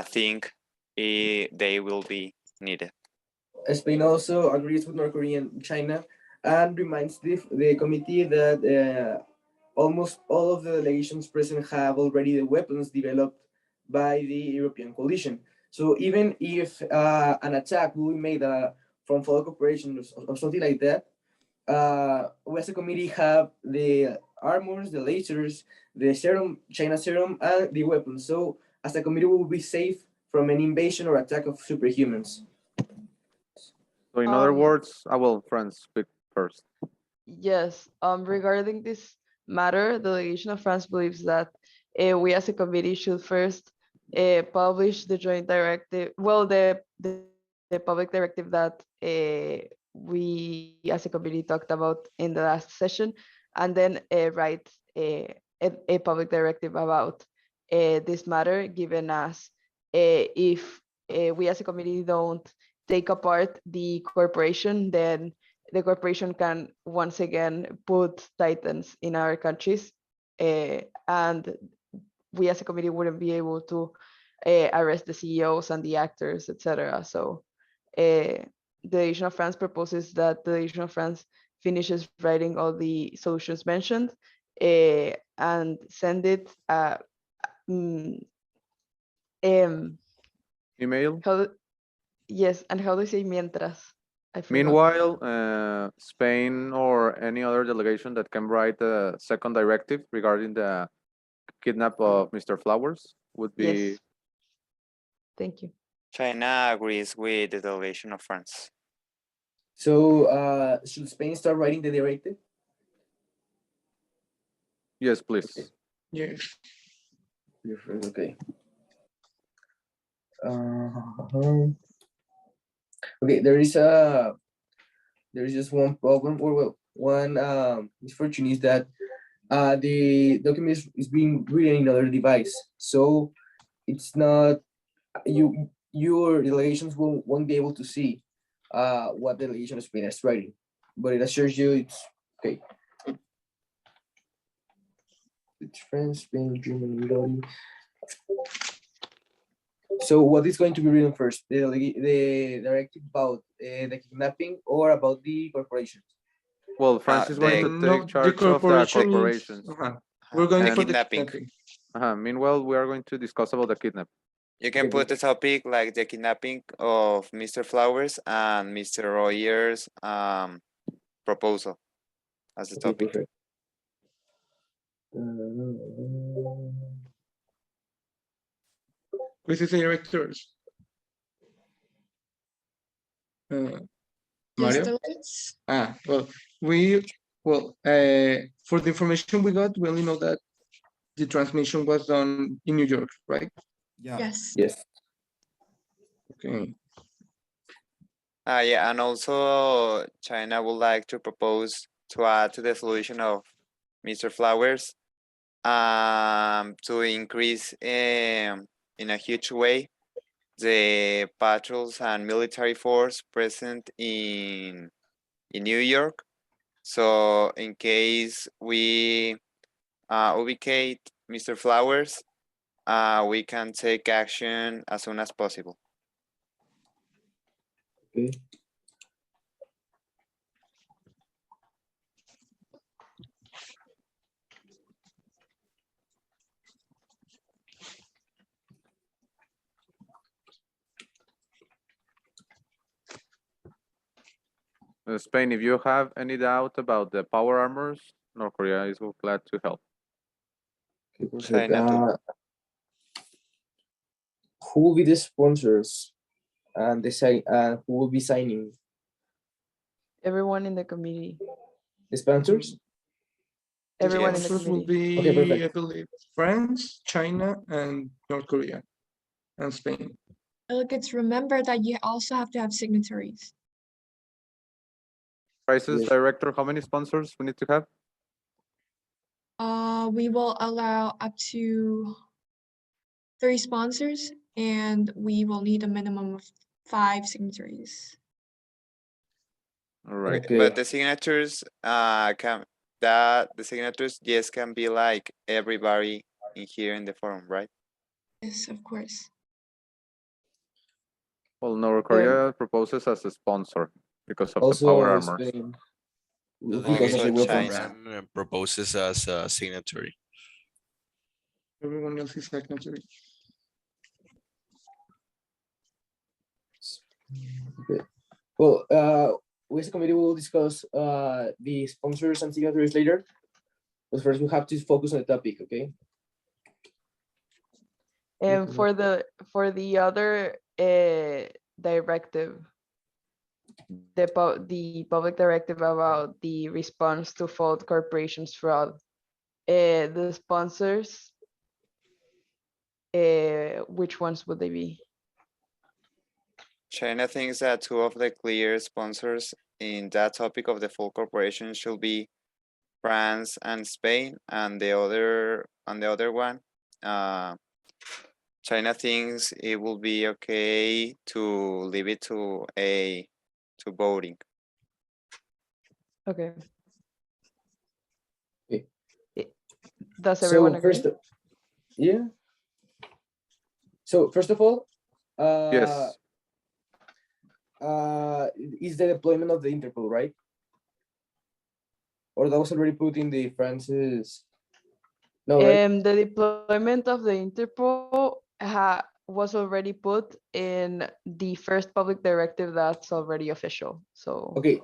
Speaker 5: think they will be needed.
Speaker 2: Spain also agrees with North Korea and China and reminds the committee that almost all of the delegations present have already the weapons developed by the European coalition. So even if an attack will be made from follow cooperation or something like that, we as a committee have the armors, the lasers, the serum, China serum, and the weapons. So as a committee, we will be safe from an invasion or attack of superhumans.
Speaker 4: So in other words, I will, France, speak first.
Speaker 7: Yes, regarding this matter, the delegation of France believes that we as a committee should first publish the joint directive, well, the public directive that we as a committee talked about in the last session, and then write a public directive about this matter, given us if we as a committee don't take apart the corporation, then the corporation can once again put titans in our countries, and we as a committee wouldn't be able to arrest the CEOs and the actors, etc. So the delegation of France proposes that the delegation of France finishes writing all the solutions mentioned and send it
Speaker 4: Email?
Speaker 7: Yes, and how do you say mientras? I forgot.
Speaker 4: Meanwhile, Spain or any other delegation that can write a second directive regarding the kidnap of Mr. Flowers would be.
Speaker 7: Yes. Thank you.
Speaker 5: China agrees with the delegation of France.
Speaker 2: So should Spain start writing the directive?
Speaker 4: Yes, please.
Speaker 11: Yes.
Speaker 2: Okay. Okay, there is just one problem, or well, one misfortune is that the document is being written in another device, so it's not your delegations won't be able to see what the delegation of Spain is writing, but it assures you it's okay. It's France, Spain, Germany, Italy. So what is going to be written first? The directive about the kidnapping or about the corporations?
Speaker 4: Well, France is going to take charge of the corporations.
Speaker 11: We're going
Speaker 5: The
Speaker 11: for the
Speaker 5: kidnapping.
Speaker 11: kidnapping.
Speaker 4: Meanwhile, we are going to discuss about the kidnap.
Speaker 5: You can put the topic like the kidnapping of Mr. Flowers and Mr. Rogers' proposal as the topic.
Speaker 2: Perfect.
Speaker 11: Crisis directors.
Speaker 1: Yes,
Speaker 11: Mario?
Speaker 1: delegates.
Speaker 11: Well, for the information we got, we only know that the transmission was done in New York, right?
Speaker 12: Yeah.
Speaker 1: Yes.
Speaker 2: Yes.
Speaker 11: Okay.
Speaker 5: Yeah, and also China would like to propose to add to the solution of Mr. Flowers to increase in a huge way the patrols and military force present in New York. So in case we ubicate Mr. Flowers, we can take action as soon as possible.
Speaker 2: Okay.
Speaker 4: Spain, if you have any doubt about the power armors, North Korea is glad to help.
Speaker 2: Okay, perfect. Who will be the sponsors and who will be signing?
Speaker 7: Everyone in the committee.
Speaker 2: The sponsors?
Speaker 7: Everyone in the
Speaker 11: Sponsors will
Speaker 7: committee.
Speaker 11: be,
Speaker 2: Okay, perfect.
Speaker 11: I believe, France, China, and North Korea, and Spain.
Speaker 17: Delegates, remember that you also have to have signatories.
Speaker 4: Crisis
Speaker 2: Yes.
Speaker 4: director, how many sponsors we need to have?
Speaker 17: We will allow up to 3 sponsors, and we will need a minimum of 5 signatories.
Speaker 4: All right.
Speaker 2: Okay.
Speaker 5: But the signatures the signatures yes can be like everybody in here in the forum, right?
Speaker 17: Yes, of course.
Speaker 4: Well, North Korea proposes as a sponsor because of the
Speaker 2: Also,
Speaker 4: power armors.
Speaker 2: Spain,
Speaker 9: The
Speaker 2: because of the
Speaker 9: delegation
Speaker 5: Also
Speaker 2: weapons.
Speaker 5: China.
Speaker 9: proposes as a signatory.
Speaker 11: Everyone else is signatory.
Speaker 2: Okay. Well, we as a committee will discuss the sponsors and signatories later. But first, we have to focus on the topic, okay?
Speaker 7: And for the other directive, the public directive about the response to fault corporations fraud, the sponsors, which ones would they be?
Speaker 5: China thinks that two of the clear sponsors in that topic of the full corporation should be France and Spain, and the other one, China thinks it will be okay to leave it to voting.
Speaker 7: Okay.
Speaker 2: Okay.
Speaker 7: Does everyone agree?
Speaker 2: Yeah. So first of all,
Speaker 4: Yes.
Speaker 2: is the deployment of the Interpol, right? Or that was already put in the France's. No, right?
Speaker 7: The deployment of the Interpol was already put in the first public directive that's already official. So
Speaker 2: Okay.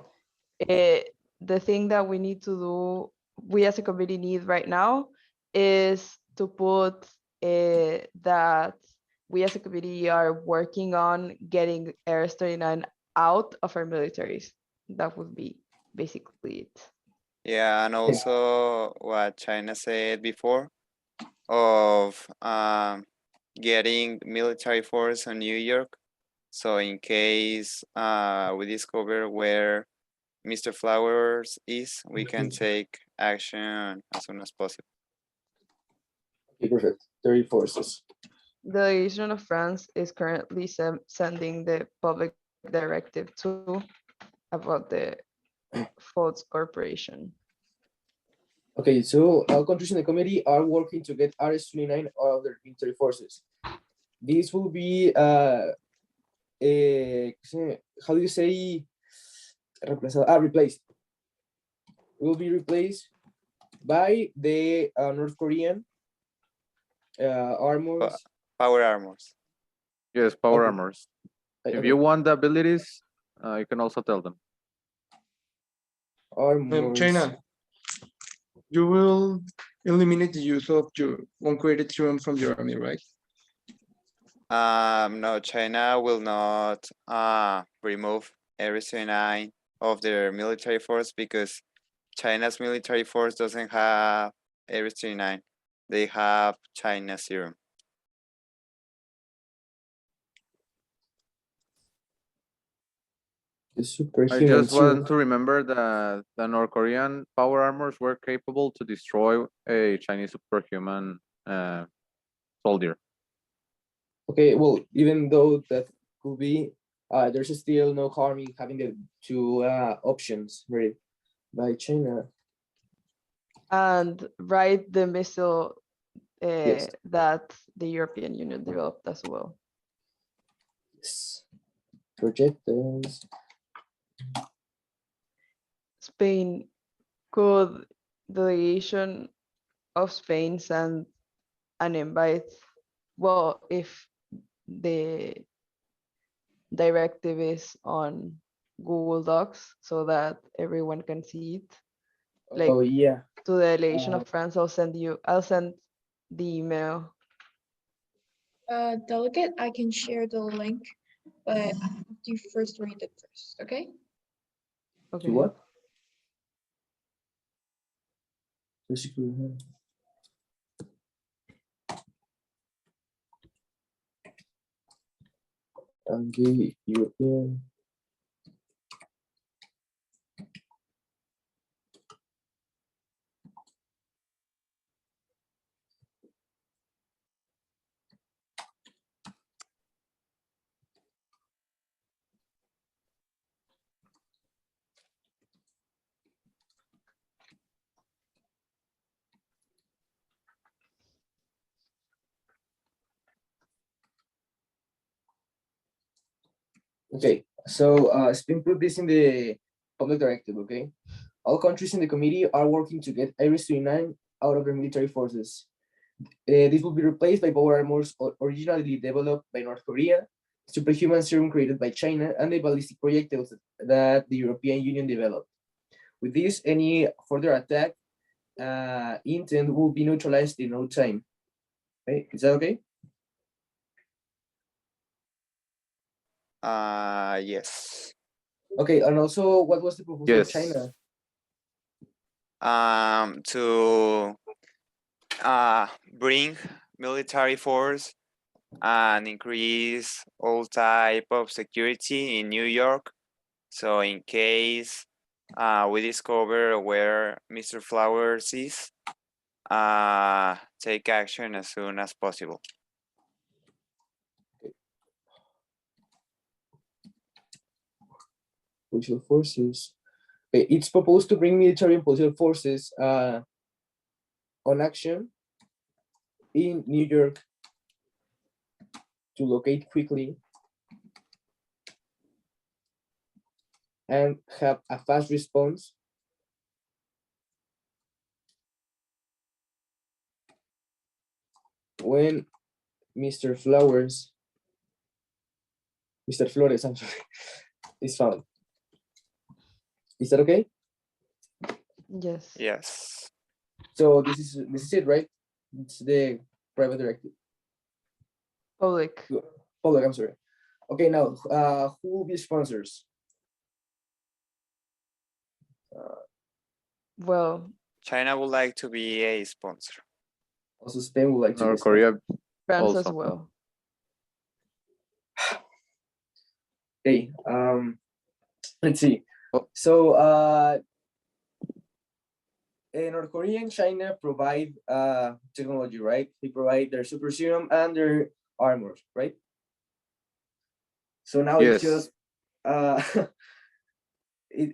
Speaker 7: the thing that we need to do, we as a committee need right now, is to put that we as a committee are working on getting Air 39 out of our militaries. That would be basically it.
Speaker 5: Yeah, and also what China said before of getting military force on New York. So in case we discover where Mr. Flowers is, we can take action as soon as possible.
Speaker 2: Okay, perfect. 30 forces.
Speaker 7: The delegation of France is currently sending the public directive to about the Faults Corporation.
Speaker 2: Okay, so all countries in the committee are working to get RS-29 out of their military forces. This will be, how do you say, replaced. Will be replaced by the North Korean armors.
Speaker 5: Power armors.
Speaker 4: Yes, power
Speaker 2: Okay.
Speaker 4: armors. If
Speaker 2: Okay.
Speaker 4: you want the abilities, you can also tell them.
Speaker 2: Armors.
Speaker 11: China, you will eliminate the use of your uncreated serum from your army, right?
Speaker 5: No, China will not remove RS-29 of their military force because China's military force doesn't have RS-29. They have China serum.
Speaker 2: The
Speaker 4: I
Speaker 2: superhuman
Speaker 4: just want
Speaker 2: serum.
Speaker 4: to remember that the North Korean power armors were capable to destroy a Chinese superhuman soldier.
Speaker 2: Okay, well, even though that could be, there's still no harm in having the two options ready by China.
Speaker 7: And ride the missile
Speaker 2: Yes.
Speaker 7: that the European Union developed as well.
Speaker 2: Yes. Projectiles.
Speaker 7: Spain, could the delegation of Spain send an invite? Well, if the directive is on Google Docs so that everyone can see it. Like
Speaker 2: Oh yeah.
Speaker 7: to the delegation of France, I'll send the email.
Speaker 17: Delegate, I can share the link, but I have to first read it first, okay?
Speaker 7: Okay.
Speaker 2: To what? Basically, and the European. Okay, so Spain put this in the public directive, okay? All countries in the committee are working to get Iris 29 out of their military forces. This will be replaced by power armors originally developed by North Korea, superhuman serum created by China, and the ballistic projectiles that the European Union developed. With this, any further attack intent will be neutralized in no time. Okay, is that okay?
Speaker 5: Yes.
Speaker 2: Okay, and also, what was the proposal of
Speaker 4: Yes.
Speaker 2: China?
Speaker 5: To bring military force and increase all type of security in New York. So in case we discover where Mr. Flowers is, take action as soon as possible.
Speaker 2: Political forces. Okay, it's proposed to bring military and political forces on action in New York to locate quickly and have a fast response when Mr. Flores, I'm sorry, is found. Is that okay?
Speaker 7: Yes.
Speaker 5: Yes.
Speaker 2: So this is it, right? It's the private directive.
Speaker 7: Public.
Speaker 2: Public, I'm sorry. Okay, now who will be sponsors?
Speaker 7: Well,
Speaker 5: China would like to be a sponsor.
Speaker 2: Also, Spain would like to.
Speaker 4: North Korea
Speaker 7: France as
Speaker 4: also.
Speaker 7: well.
Speaker 2: Okay, let's see. So North Korea and China provide technology, right? They provide their super serum and their armor, right? So now it's
Speaker 4: Yes.
Speaker 2: just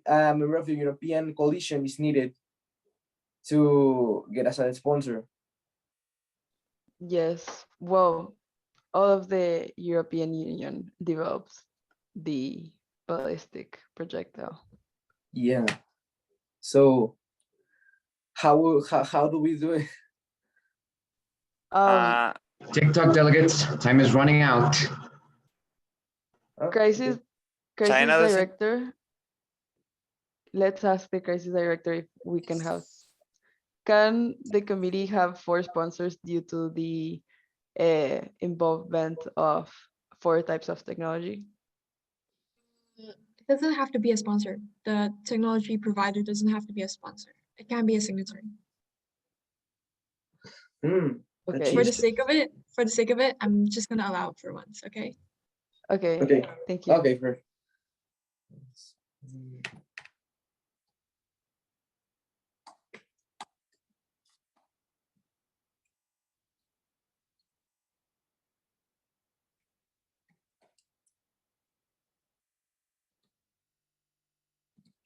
Speaker 2: a member of the European coalition is needed to get us a sponsor.
Speaker 7: Yes. Well, all of the European Union develops the ballistic projectile.
Speaker 2: Yeah. So how do we do it?
Speaker 16: TikTok delegates, time is running out.
Speaker 7: Crisis
Speaker 5: China doesn't-
Speaker 7: director. Let's ask the crisis director if we can have. Can the committee have 4 sponsors due to the involvement of 4 types of technology?
Speaker 17: It doesn't have to be a sponsor. The technology provider doesn't have to be a sponsor. It can be a signatory.
Speaker 7: Okay.
Speaker 17: For the sake of it, I'm just gonna allow it for once, okay?
Speaker 7: Okay.
Speaker 2: Okay.
Speaker 7: Thank you.
Speaker 2: Okay, perfect.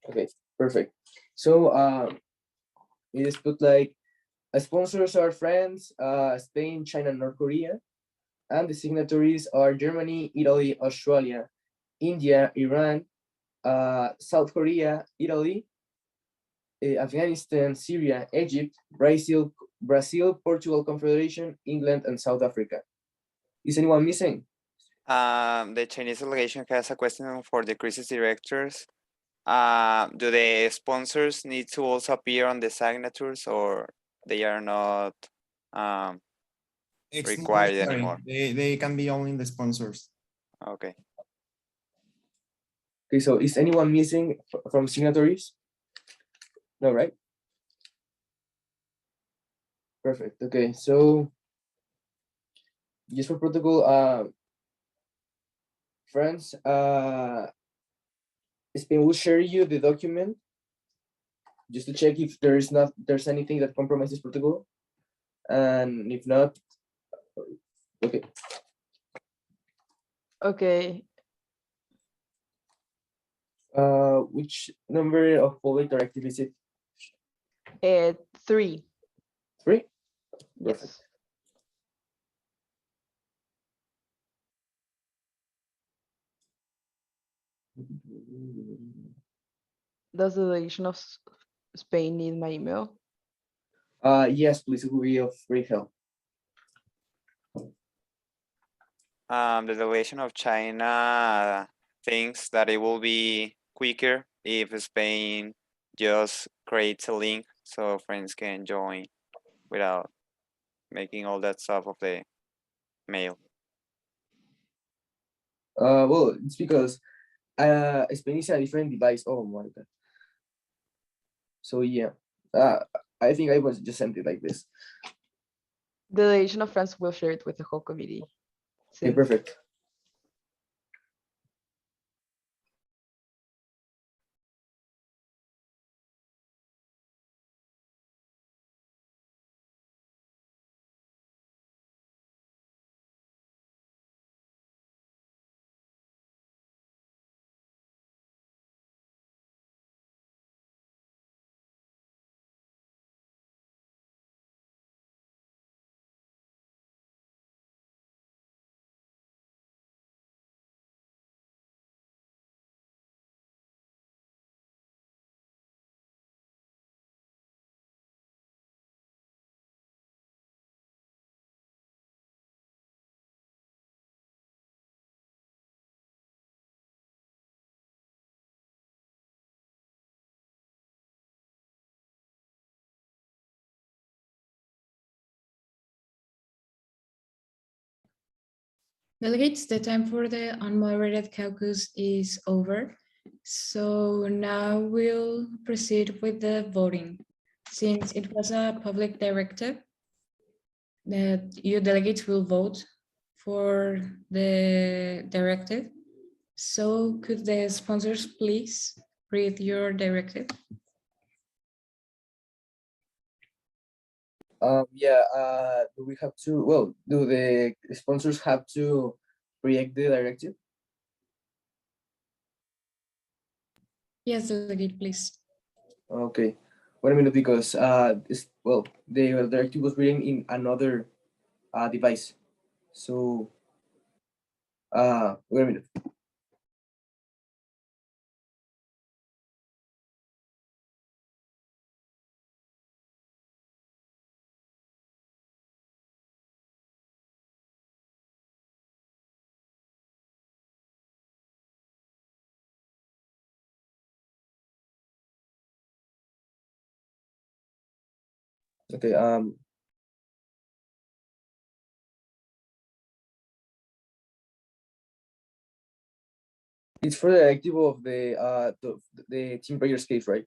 Speaker 2: Okay, perfect. So we just put like sponsors are France, Spain, China, North Korea, and the signatories are Germany, Italy, Australia, India, Iran, South Korea, Italy, Afghanistan, Syria, Egypt, Brazil, Portugal Confederation, England, and South Africa. Is anyone missing?
Speaker 5: The Chinese delegation has a question for the crisis directors. Do the sponsors need to also appear on the signatures, or they are not
Speaker 12: It's
Speaker 5: required
Speaker 12: necessary.
Speaker 5: anymore?
Speaker 12: They can be only the sponsors.
Speaker 5: Okay.
Speaker 2: Okay, so is anyone missing from signatories? No, right? Perfect. Okay, so just for protocol, friends, Spain will share you the document just to check if there's anything that compromises protocol, and if not, okay.
Speaker 7: Okay.
Speaker 2: Which number of public directive is it?
Speaker 7: 3.
Speaker 2: 3?
Speaker 7: Yes. Does the delegation of Spain need my email?
Speaker 2: Yes, please, it will be of great help.
Speaker 5: The delegation of China thinks that it will be quicker if Spain just creates a link so friends can join without making all that stuff of the mail.
Speaker 2: Well, it's because Spain is a different device. Oh my God. So yeah, I think I was just sent it like this.
Speaker 7: The delegation of France will share it with the whole committee.
Speaker 2: Okay,
Speaker 7: soon.
Speaker 2: perfect.
Speaker 1: Delegates, the time for the unmoderated caucus is over. So now we'll proceed with the voting. Since it was a public directive, that you delegates will vote for the directive. So could the sponsors please read your directive?
Speaker 2: Yeah, do we have to, well, do the sponsors have to react the directive?
Speaker 1: Yes, delegate, please.
Speaker 2: Okay, wait a minute, because well, the directive was written in another device. So wait a minute. Okay, it's for the directive of the team players case, right?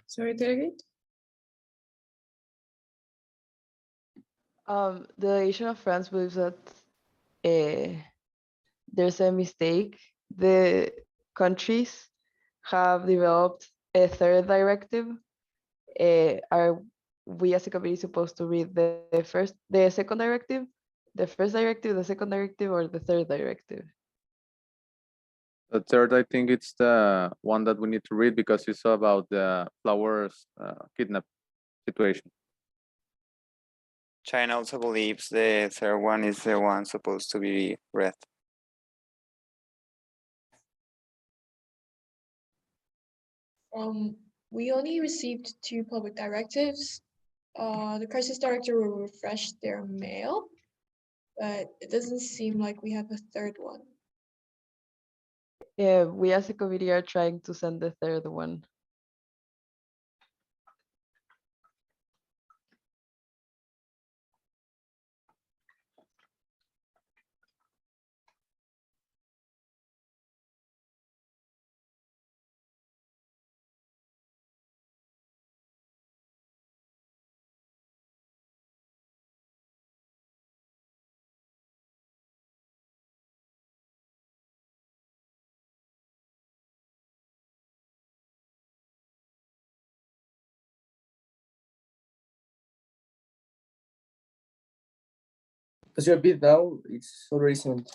Speaker 1: Sorry, delegate.
Speaker 7: The delegation of France believes that there's a mistake. The countries have developed a third directive. Are we as a committee supposed to read the second directive, the first directive, the second directive, or the third directive?
Speaker 4: The third, I think it's the one that we need to read because it's about the Flowers kidnap situation.
Speaker 5: China also believes the third one is the one supposed to be read.
Speaker 17: We only received 2 public directives. The crisis director will refresh their mail, but it doesn't seem like we have a third one.
Speaker 7: Yeah, we as a committee are trying to send the third one.
Speaker 2: Because you're a bit now, it's already sent.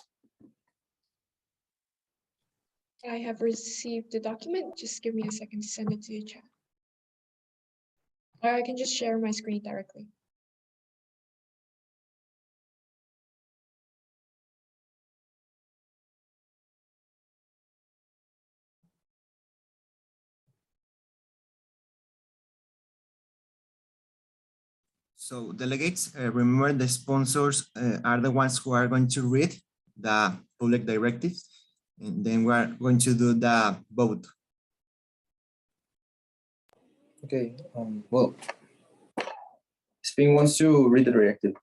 Speaker 17: I have received the document. Just give me a second to send it to the chat. Or I can just share my screen directly.
Speaker 12: So delegates, remember the sponsors are the ones who are going to read the public directives, and then we are going to do the vote.
Speaker 2: Okay, well, Spain wants to read the directive,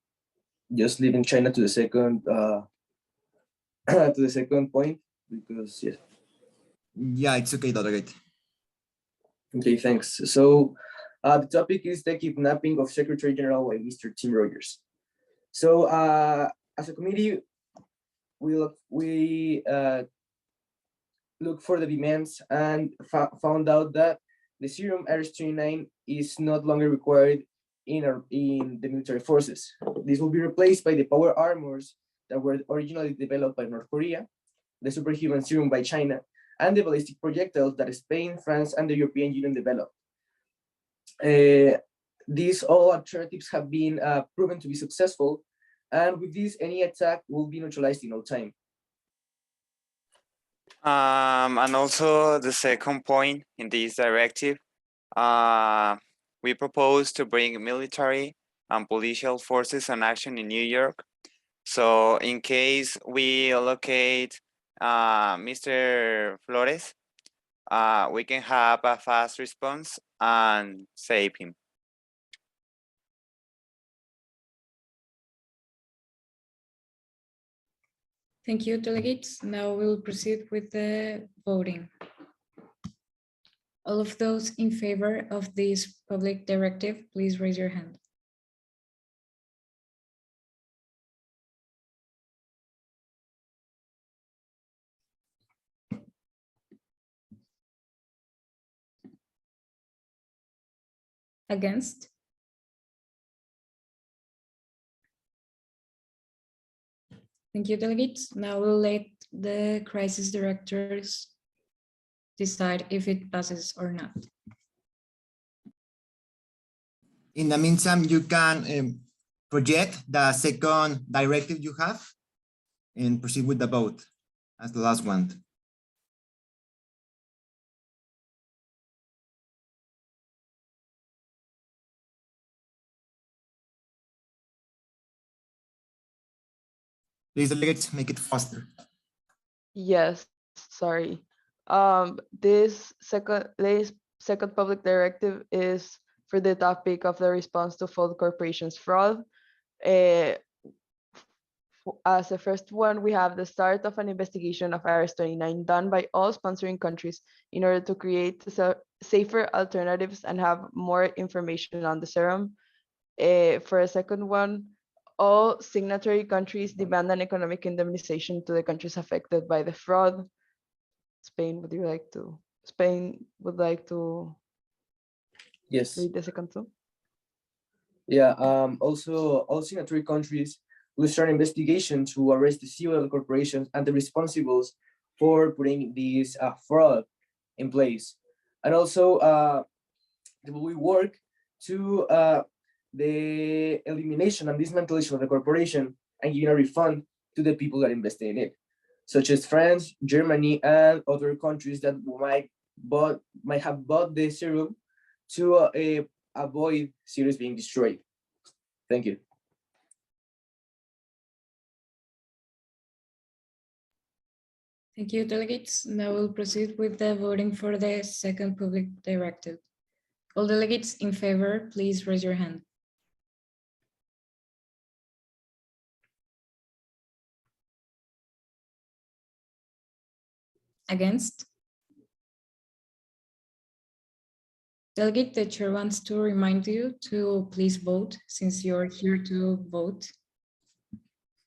Speaker 2: just leaving China to the second to the second point, because yes.
Speaker 12: Yeah, it's okay, delegate.
Speaker 2: Okay, thanks. So the topic is the kidnapping of Secretary General by Mr. Tim Rogers. So as a committee, we look for the demands and found out that the Serum RS-29 is not longer required in the military forces. This will be replaced by the power armors that were originally developed by North Korea, the superhuman serum by China, and the ballistic projectiles that Spain, France, and the European Union developed. These all alternatives have been proven to be successful, and with this, any attack will be neutralized in no time.
Speaker 5: And also the second point in this directive, we propose to bring military and policial forces on action in New York. So in case we allocate Mr. Flores, we can have a fast response and save him.
Speaker 1: Thank you, delegates. Now we'll proceed with the voting. All of those in favor of this public directive, please raise your hand. Against? Thank you, delegates. Now we'll let the crisis directors decide if it passes or not.
Speaker 12: In the meantime, you can project the second directive you have and proceed with the vote as the last one. Please, delegates, make it faster.
Speaker 7: Yes, sorry. This second public directive is for the topic of the response to Fold Corporation's fraud. As the first one, we have the start of an investigation of RS-29 done by all sponsoring countries in order to create safer alternatives and have more information on the serum. For a second one, all signatory countries demand an economic indemnization to the countries affected by the fraud. Spain would like to
Speaker 2: Yes.
Speaker 7: read the second two?
Speaker 2: Yeah, also all signatory countries will start an investigation to arrest the civil corporations and the responsibles for putting this fraud in place. And also we work to the elimination and dismantling of the corporation and giving a refund to the people that invested in it, such as France, Germany, and other countries that might have bought the serum to avoid series being destroyed. Thank you.
Speaker 1: Thank you, delegates. Now we'll proceed with the voting for the second public directive. All delegates in favor, please raise your hand. Against? Delegate, the chair wants to remind you to please vote since you're here to vote.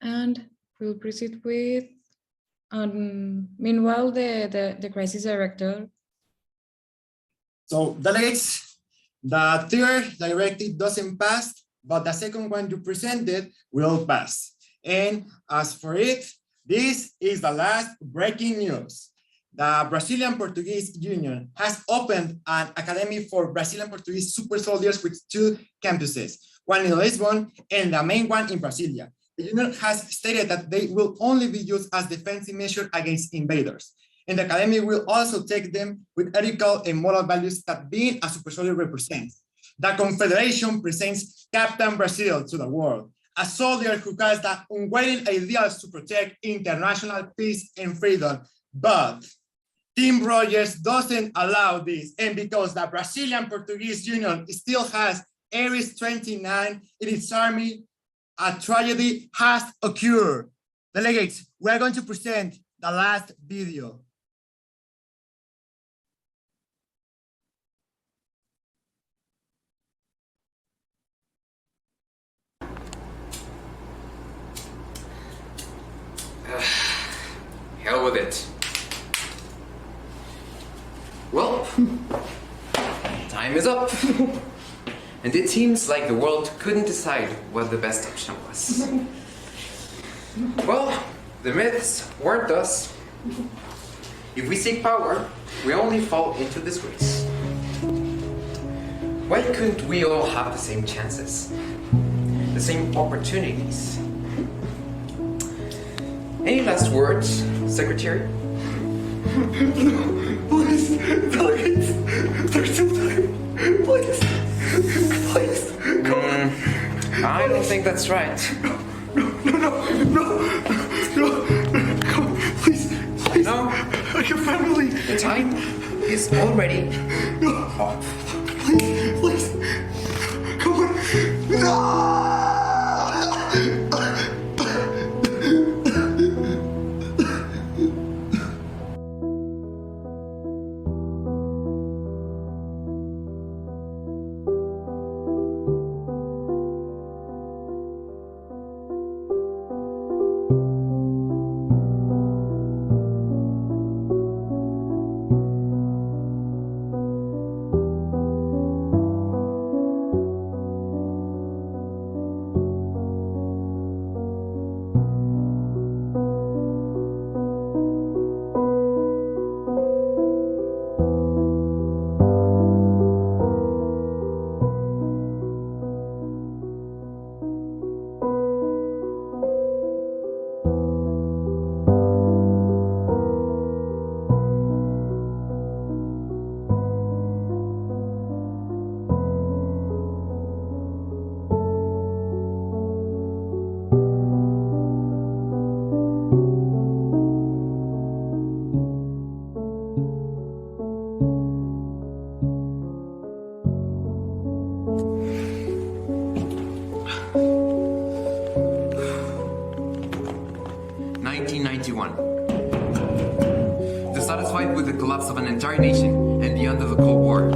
Speaker 1: And we'll proceed with, meanwhile, the crisis director.
Speaker 12: So delegates, the third directive doesn't pass, but the second one you presented will pass. And as for it, this is the last breaking news. The Brazilian Portuguese Union has opened an academy for Brazilian Portuguese super soldiers with 2 campuses, one in Lisbon and the main one in Brasilia. The union has stated that they will only be used as defensive measure against invaders. And the academy will also take them with ethical and moral values that being a super soldier represents. The Confederation presents Captain Brazil to the world, a soldier who has the unwavering ideals to protect international peace and freedom. But Team Rogers doesn't allow this, and because the Brazilian Portuguese Union still has Ares 29 in its army, a tragedy has occurred. Delegates, we are going to present the last video.
Speaker 16: Hell with it. Well, time is up. And it seems like the world couldn't decide what the best option was. Well, the myths warned us. If we seek power, we only fall into disgrace. Why couldn't we all have the same chances? The same opportunities? Any last words, Secretary?
Speaker 12: Please, delegates, there's still time. Please, please, come on.
Speaker 16: I don't think that's right.
Speaker 12: No, come on, please,
Speaker 16: No,
Speaker 12: your family.
Speaker 16: the time is already up.
Speaker 12: Please, come on. No!
Speaker 16: 1991. Dissatisfied with the collapse of an entire nation and the end of the Cold War,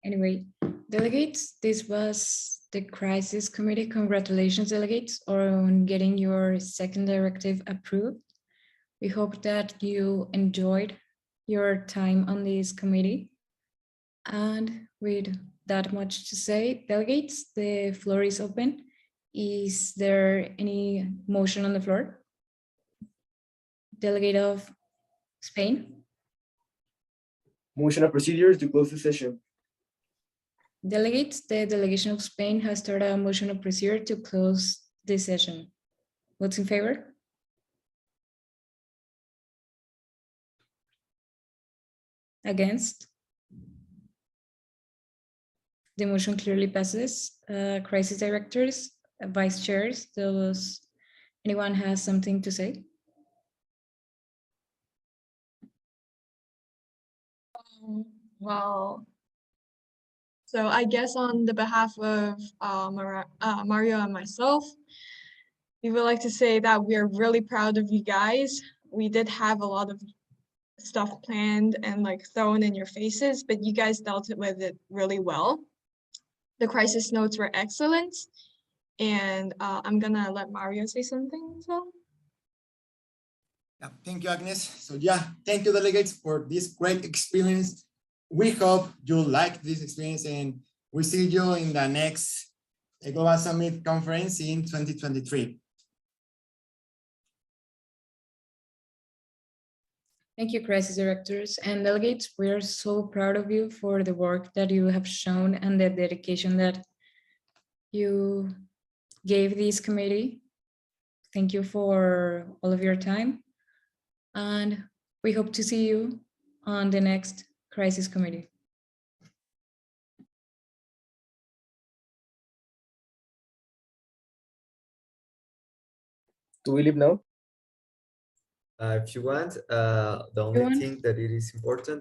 Speaker 1: Anyway, delegates, this was the Crisis Committee. Congratulations, delegates, on getting your second directive approved. We hope that you enjoyed your time on this committee. And with that much to say, delegates, the floor is open. Is there any motion on the floor? Delegate of Spain?
Speaker 2: Motion of procedures to close the session.
Speaker 1: Delegates, the delegation of Spain has started a motion of procedure to close this session. Votes in favor? Against? The motion clearly passes. Crisis directors, vice chairs, anyone has something to say?
Speaker 17: Well, so I guess on the behalf of Mario and myself, we would like to say that we are really proud of you guys. We did have a lot of stuff planned and like thrown in your faces, but you guys dealt with it really well. The crisis notes were excellent. And I'm gonna let Mario say something as well.
Speaker 12: Yeah, thank you, Agnes. So yeah, thank you, delegates, for this great experience. We hope you like this experience, and we see you in the next Global Summit conference in 2023.
Speaker 1: Thank you, crisis directors and delegates. We are so proud of you for the work that you have shown and the dedication that you gave this committee. Thank you for all of your time. And we hope to see you on the next crisis committee.
Speaker 2: Do we leave now?
Speaker 18: If you want, the only
Speaker 1: want?
Speaker 18: thing that it is important